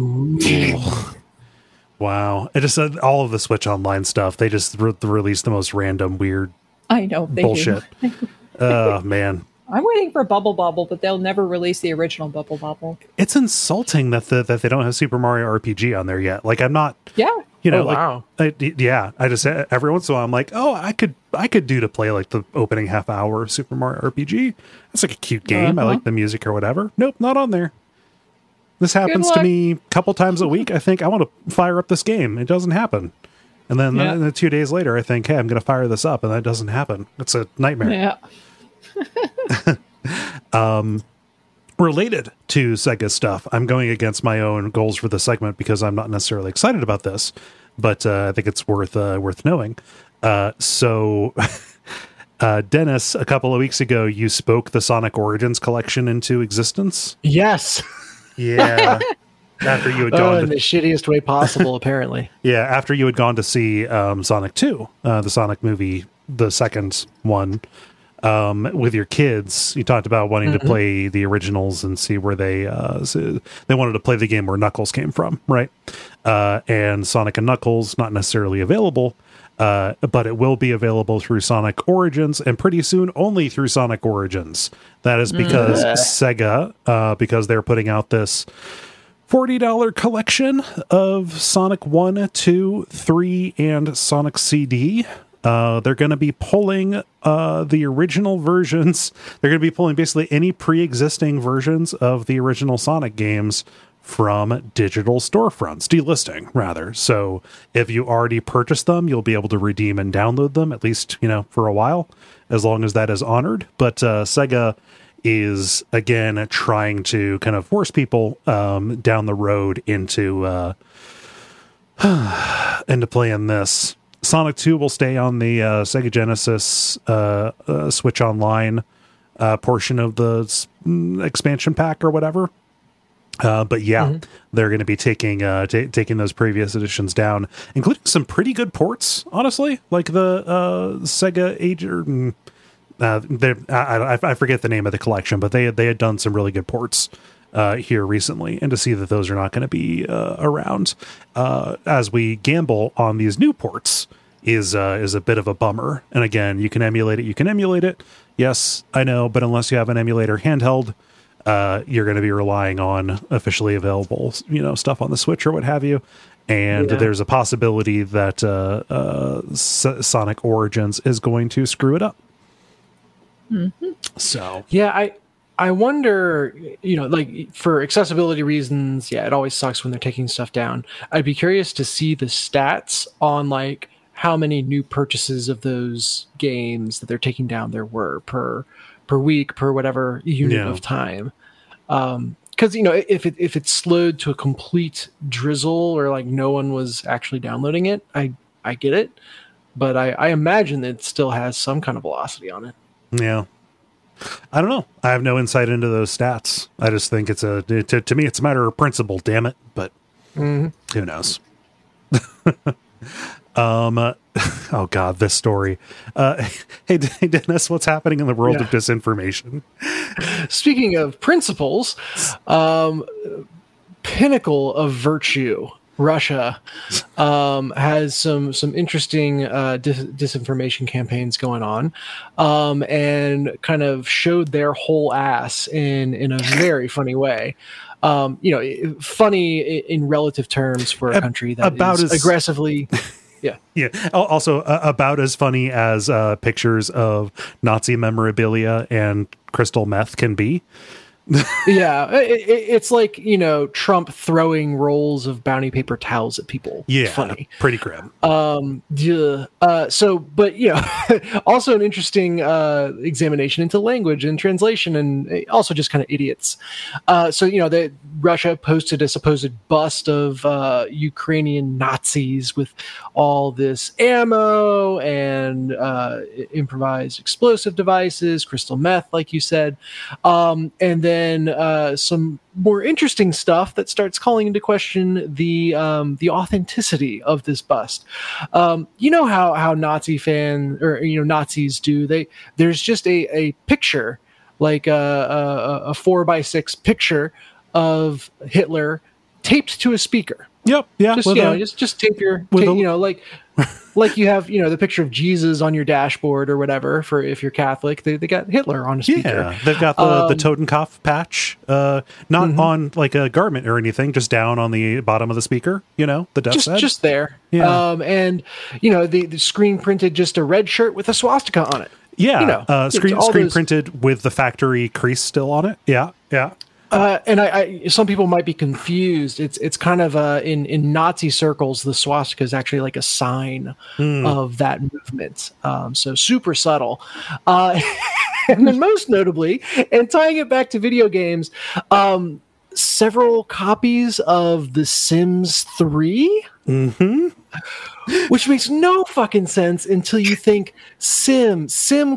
Wow. It just all of the Switch Online stuff. They just release the most random, weird I know they bullshit. Do. Oh, man. I'm waiting for Bubble Bobble, but they'll never release the original Bubble Bobble. It's insulting that that they don't have Super Mario RPG on there yet. Like, I'm not... Yeah. You know, Oh, wow. I just every once in a while I'm like, oh, I could do to play like the opening half hour of Super Mario RPG. It's like a cute game. I like the music or whatever. Nope, not on there. This happens to me a couple times a week. I think I want to fire up this game. It doesn't happen. And then 2 days later, I think, hey, I'm going to fire this up, and that doesn't happen. It's a nightmare. Yeah. Related to Sega stuff, I'm going against my own goals for the segment because I'm not necessarily excited about this, but I think it's worth knowing. So, Dennis, a couple of weeks ago, you spoke the Sonic Origins collection into existence. Yes. Yeah. After you had gone in the shittiest way possible, apparently. Yeah, after you had gone to see Sonic 2, the Sonic movie, the second one, with your kids. You talked about wanting to play the originals and see where they wanted to play the game where Knuckles came from, right? And Sonic and Knuckles, not necessarily available, but it will be available through Sonic Origins, and pretty soon only through Sonic Origins. That is because Sega, because they're putting out this $40 collection of Sonic 1, 2, 3, and Sonic CD. They're going to be pulling the original versions. They're going to be pulling basically any pre-existing versions of the original Sonic games from digital storefronts, delisting rather. So if you already purchased them, you'll be able to redeem and download them, at least, for a while, as long as that is honored. But Sega is, again, trying to kind of force people down the road into playing this. Sonic 2 will stay on the Sega Genesis Switch Online portion of the expansion pack or whatever. But yeah, they're going to be taking those previous editions down, including some pretty good ports, honestly, like the Sega Age. I forget the name of the collection, but they had done some really good ports here recently, and to see that those are not going to be around as we gamble on these new ports is a bit of a bummer. And again, you can emulate it. Yes, I know, but unless you have an emulator handheld, you're going to be relying on officially available, stuff on the Switch or what have you. And there's a possibility that Sonic Origins is going to screw it up. So yeah, I wonder, like for accessibility reasons, it always sucks when they're taking stuff down. I'd be curious to see the stats on like how many new purchases of those games that they're taking down there were per week, per whatever unit of time. Because if it's slowed to a complete drizzle or like no one was actually downloading it, I get it, but I imagine that it still has some kind of velocity on it. Yeah. I don't know. I have no insight into those stats. I just think to me, it's a matter of principle, damn it. But who knows? Oh God, this story. Hey, Dennis, what's happening in the world of disinformation? Speaking of principles, pinnacle of virtue, Russia has some interesting disinformation campaigns going on, and kind of showed their whole ass in a very funny way. Funny in relative terms for a country that is aggressively. Yeah. Also, about as funny as pictures of Nazi memorabilia and crystal meth can be. Yeah, it's like Trump throwing rolls of bounty paper towels at people. Yeah, funny, pretty grim. So, but also an interesting examination into language and translation, and also just kind of idiots. So Russia posted a supposed bust of Ukrainian Nazis with all this ammo and improvised explosive devices, crystal meth, like you said, and then some more interesting stuff that starts calling into question the authenticity of this bust. How Nazi fan or Nazis do. There's just a picture, like a 4x6 picture of Hitler taped to a speaker. Yep. Yeah. Just tape your, like you have, the picture of Jesus on your dashboard or whatever. For if you're Catholic, they got Hitler on a speaker. Yeah, they've got the Totenkopf patch, not on like a garment or anything, just down on the bottom of the speaker. The death's head. Just there. Yeah. And the screen printed just a red shirt with a swastika on it. Yeah. Screen printed with the factory crease still on it. Yeah. Yeah. And I some people might be confused. It's kind of in Nazi circles, the swastika is actually like a sign of that movement. So super subtle. And then most notably, and tying it back to video games, several copies of The Sims 3. Which makes no fucking sense until you think SIM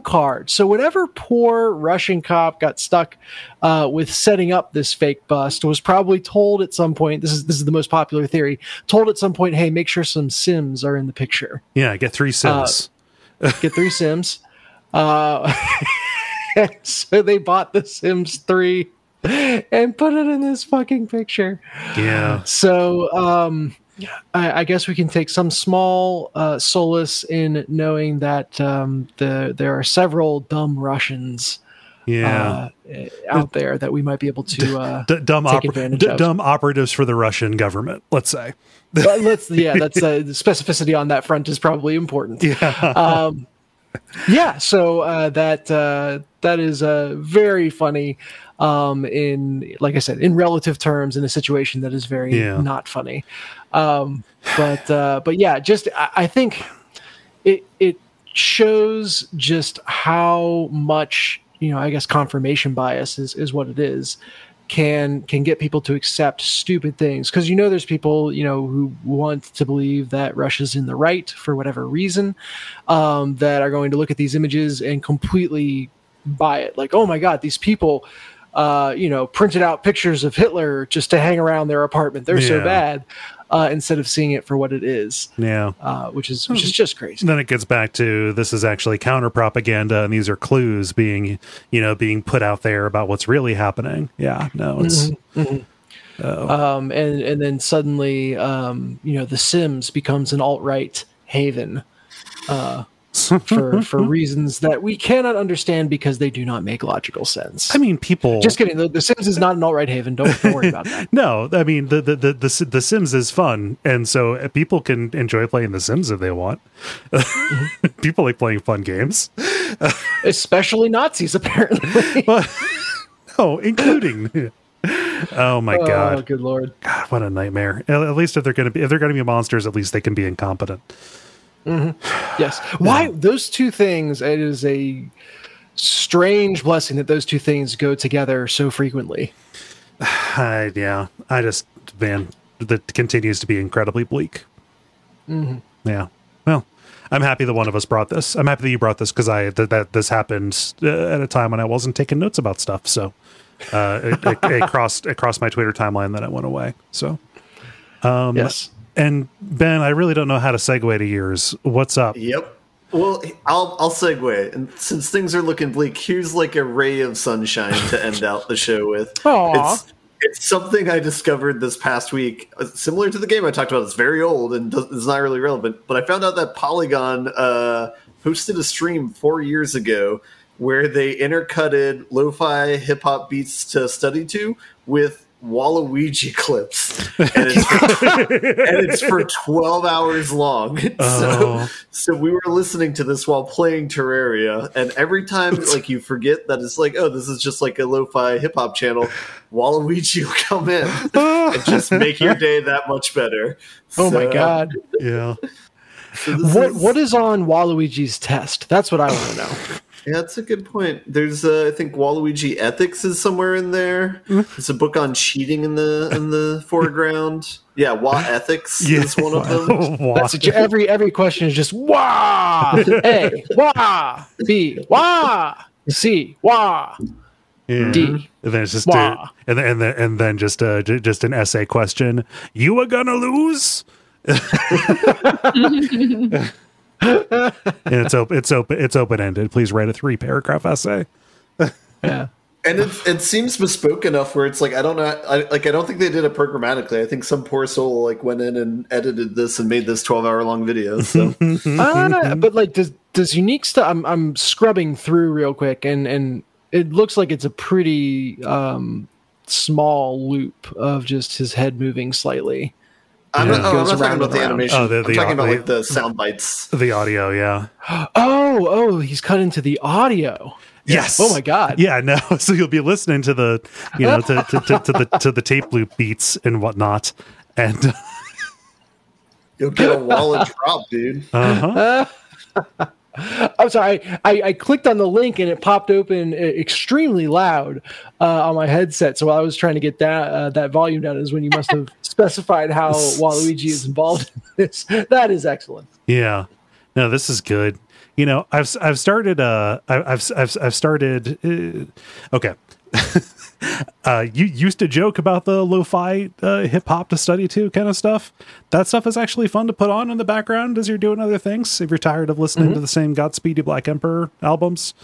card. So whatever poor Russian cop got stuck with setting up this fake bust was probably told at some point, this is the most popular theory, told at some point, hey, make sure some Sims are in the picture. Yeah, get 3 Sims. Get 3 Sims. So they bought the Sims 3 and put it in this fucking picture. Yeah. So I guess we can take some small solace in knowing that there are several dumb Russians out there that we might be able to take advantage of. Dumb operatives for the Russian government, let's say. That's the specificity on that front is probably important. Yeah. So that is very funny. In, like I said, in relative terms, in a situation that is very not funny. But yeah, just I think it shows just how much, I guess confirmation bias is what it is, can get people to accept stupid things. Because there's people who want to believe that Russia's in the right for whatever reason, that are going to look at these images and completely buy it. Like, oh my God, these people printed out pictures of Hitler just to hang around their apartment. They're so bad, instead of seeing it for what it is. Yeah. Which is just crazy. Then it gets back to, this is actually counter propaganda, and these are clues being put out there about what's really happening. Yeah. No, it's and then suddenly The Sims becomes an alt-right haven. For reasons that we cannot understand because they do not make logical sense. I mean, people. Just kidding. The Sims is not an alt-right haven. Don't worry about that. No, I mean the Sims is fun, and so people can enjoy playing the Sims if they want. People like playing fun games, especially Nazis, apparently. No, including. Oh my God! Oh, good Lord! God, what a nightmare. At least if they're going to be monsters, at least they can be incompetent. Yes. Why those two things? It is a strange blessing that those two things go together so frequently. That continues to be incredibly bleak. Yeah. Well, I'm happy that one of us brought this. I'm happy that you brought this because that this happened at a time when I wasn't taking notes about stuff. So it crossed my Twitter timeline, then it went away. So yes. And Ben, I really don't know how to segue to yours. What's up? Yep. Well, I'll segue. And since things are looking bleak, here's like a ray of sunshine to end out the show with. Aww. It's something I discovered this past week, similar to the game I talked about. It's very old and it's not really relevant. But I found out that Polygon hosted a stream 4 years ago where they intercutted lo-fi hip-hop beats to study to with Waluigi clips, and it's for 12 hours long. So we were listening to this while playing Terraria, and every time like you forget that it's like, oh, this is just like a lo-fi hip-hop channel, Waluigi will come in and just make your day that much better. Oh my God. Yeah. So what is on Waluigi's test? That's what I want to know. Yeah, that's a good point. There's, I think, Waluigi Ethics is somewhere in there. There's a book on cheating in the foreground. Yeah, Ethics is one of them. That's every question is just wah, A, wah, B, wah, C, wah, D. And then it's just and then just an essay question. You are gonna lose. And it's open ended. Please write a 3-paragraph essay. Yeah. And it seems bespoke enough where it's like I don't know, I don't think they did it programmatically. I think some poor soul like went in and edited this and made this 12-hour long video. So, but like, does unique stuff? I'm scrubbing through real quick, and it looks like it's a pretty small loop of just his head moving slightly. I'm not talking about the around. animation. I'm talking about like the sound bites, the audio. Yeah. Oh, he's cut into the audio. Yes. Oh my God. Yeah. No. So you'll be listening to the, to the tape loop beats and whatnot, and you'll get a wallet drop, dude. I'm sorry. I clicked on the link and it popped open extremely loud on my headset. So while I was trying to get that volume down, is when you must have specified how Waluigi is involved in this. That is excellent. Yeah. No, this is good. I've started. I've started. Okay. You used to joke about the lo-fi hip hop to study to kind of stuff. That stuff is actually fun to put on in the background as you're doing other things. If you're tired of listening to the same Godspeed You Black Emperor albums,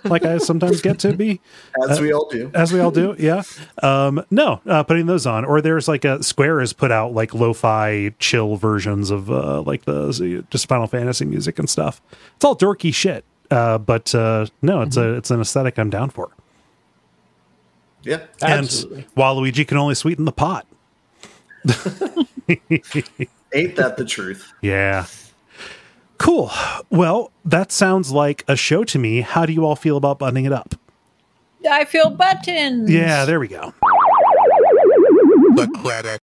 like I sometimes get to be. As we all do. As we all do, yeah. Putting those on. Or there's like Square has put out like lo-fi chill versions of like the just Final Fantasy music and stuff. It's all dorky shit. But no, it's an aesthetic I'm down for. Yeah, absolutely. And Waluigi can only sweeten the pot. Ain't that the truth? Yeah. Cool. Well, that sounds like a show to me. How do you all feel about buttoning it up? I feel buttons. Yeah, there we go. The credit.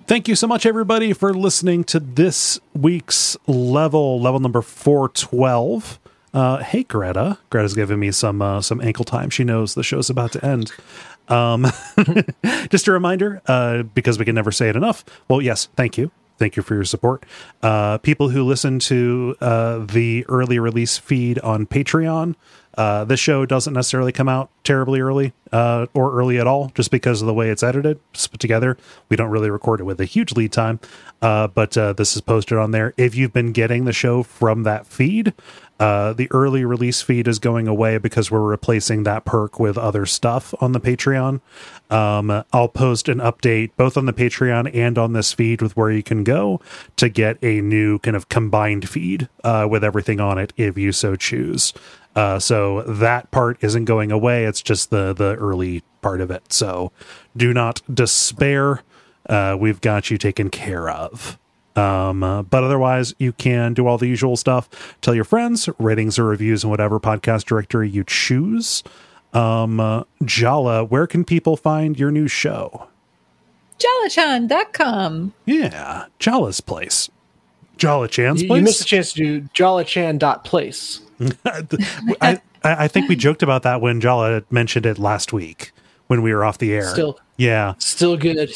Thank you so much, everybody, for listening to this week's level number 412. Hey, Greta. Greta's giving me some ankle time. She knows the show's about to end. Just a reminder, because we can never say it enough. Well, yes, thank you. Thank you for your support. People who listen to the early release feed on Patreon, this show doesn't necessarily come out terribly early or early at all, just because of the way it's edited, just put together. We don't really record it with a huge lead time, but this is posted on there. If you've been getting the show from that feed, the early release feed is going away because we're replacing that perk with other stuff on the Patreon. I'll post an update both on the Patreon and on this feed with where you can go to get a new kind of combined feed with everything on it if you so choose. So that part isn't going away. It's just the early part of it. So do not despair. We've got you taken care of. But otherwise, you can do all the usual stuff. Tell your friends, ratings or reviews in whatever podcast directory you choose. Jala, where can people find your new show? Jalachan.com. Yeah, Jala's place. Jala-chan's place? You missed a chance to do jalachan.place. I think we joked about that when Jala mentioned it last week when we were off the air. Still good.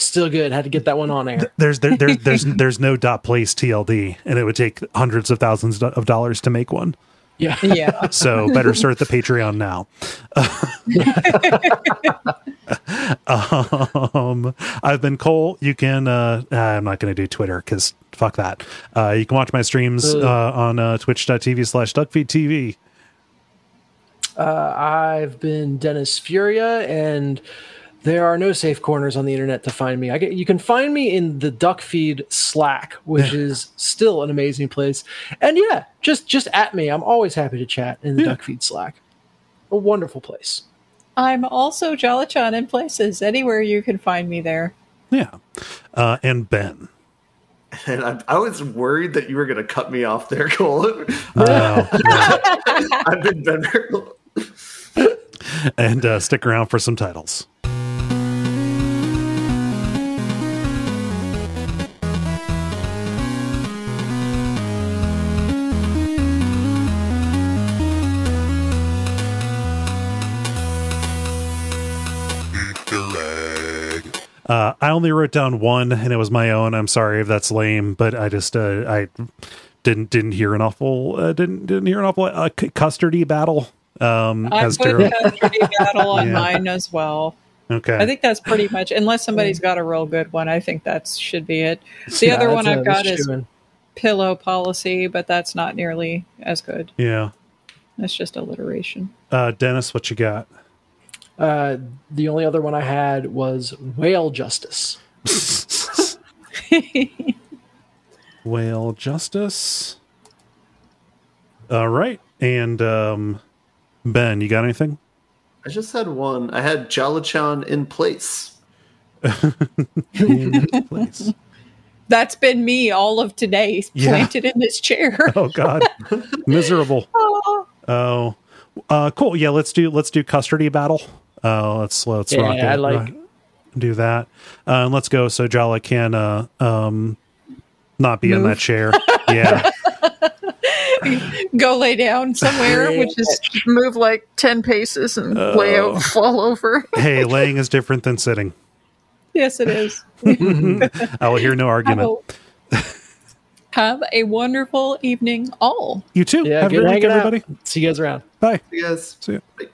Had to get that one on air. There's no .place TLD, and it would take hundreds of thousands of dollars to make one. Yeah. So better start the Patreon now. I've been Kole. You can. I'm not going to do Twitter because fuck that. You can watch my streams on Twitch.tv/Duckfeed.tv. I've been Dennis Furia, and there are no safe corners on the internet to find me. You can find me in the Duckfeed Slack, which is still an amazing place. And yeah, just at me. I'm always happy to chat in the Duckfeed Slack. A wonderful place. I'm also Jalachan in places. Anywhere you can find me there. Yeah. And Ben. And I was worried that you were going to cut me off there, Cole. No. I've been better. And stick around for some titles. I only wrote down one, and it was my own. I'm sorry if that's lame, but I just I didn't hear an awful Custardy battle. I put Custardy battle on mine as well. Okay, I think that's pretty much, unless somebody's got a real good one. I think that should be it. The other one I've got is Pillow Policy, but that's not nearly as good. Yeah, that's just alliteration. Dennis, what you got? The only other one I had was Whale Justice. Whale Justice. All right. And Ben, you got anything? I just had one. I had Jala-chan in place. In place. That's been me all of today, planted in this chair. Oh God, miserable. Oh, cool. Yeah, let's do custardy battle. Let's rock it. I like do that. Let's go. So Jala can not be in that chair. Yeah. Go lay down somewhere, which is move like 10 paces and lay out, fall over. Hey, laying is different than sitting. Yes, it is. I will hear no argument. Have a wonderful evening, all. You too. Yeah, Have a good good week, hanging out. everybody. See you guys around. Bye. You guys. See ya. Bye.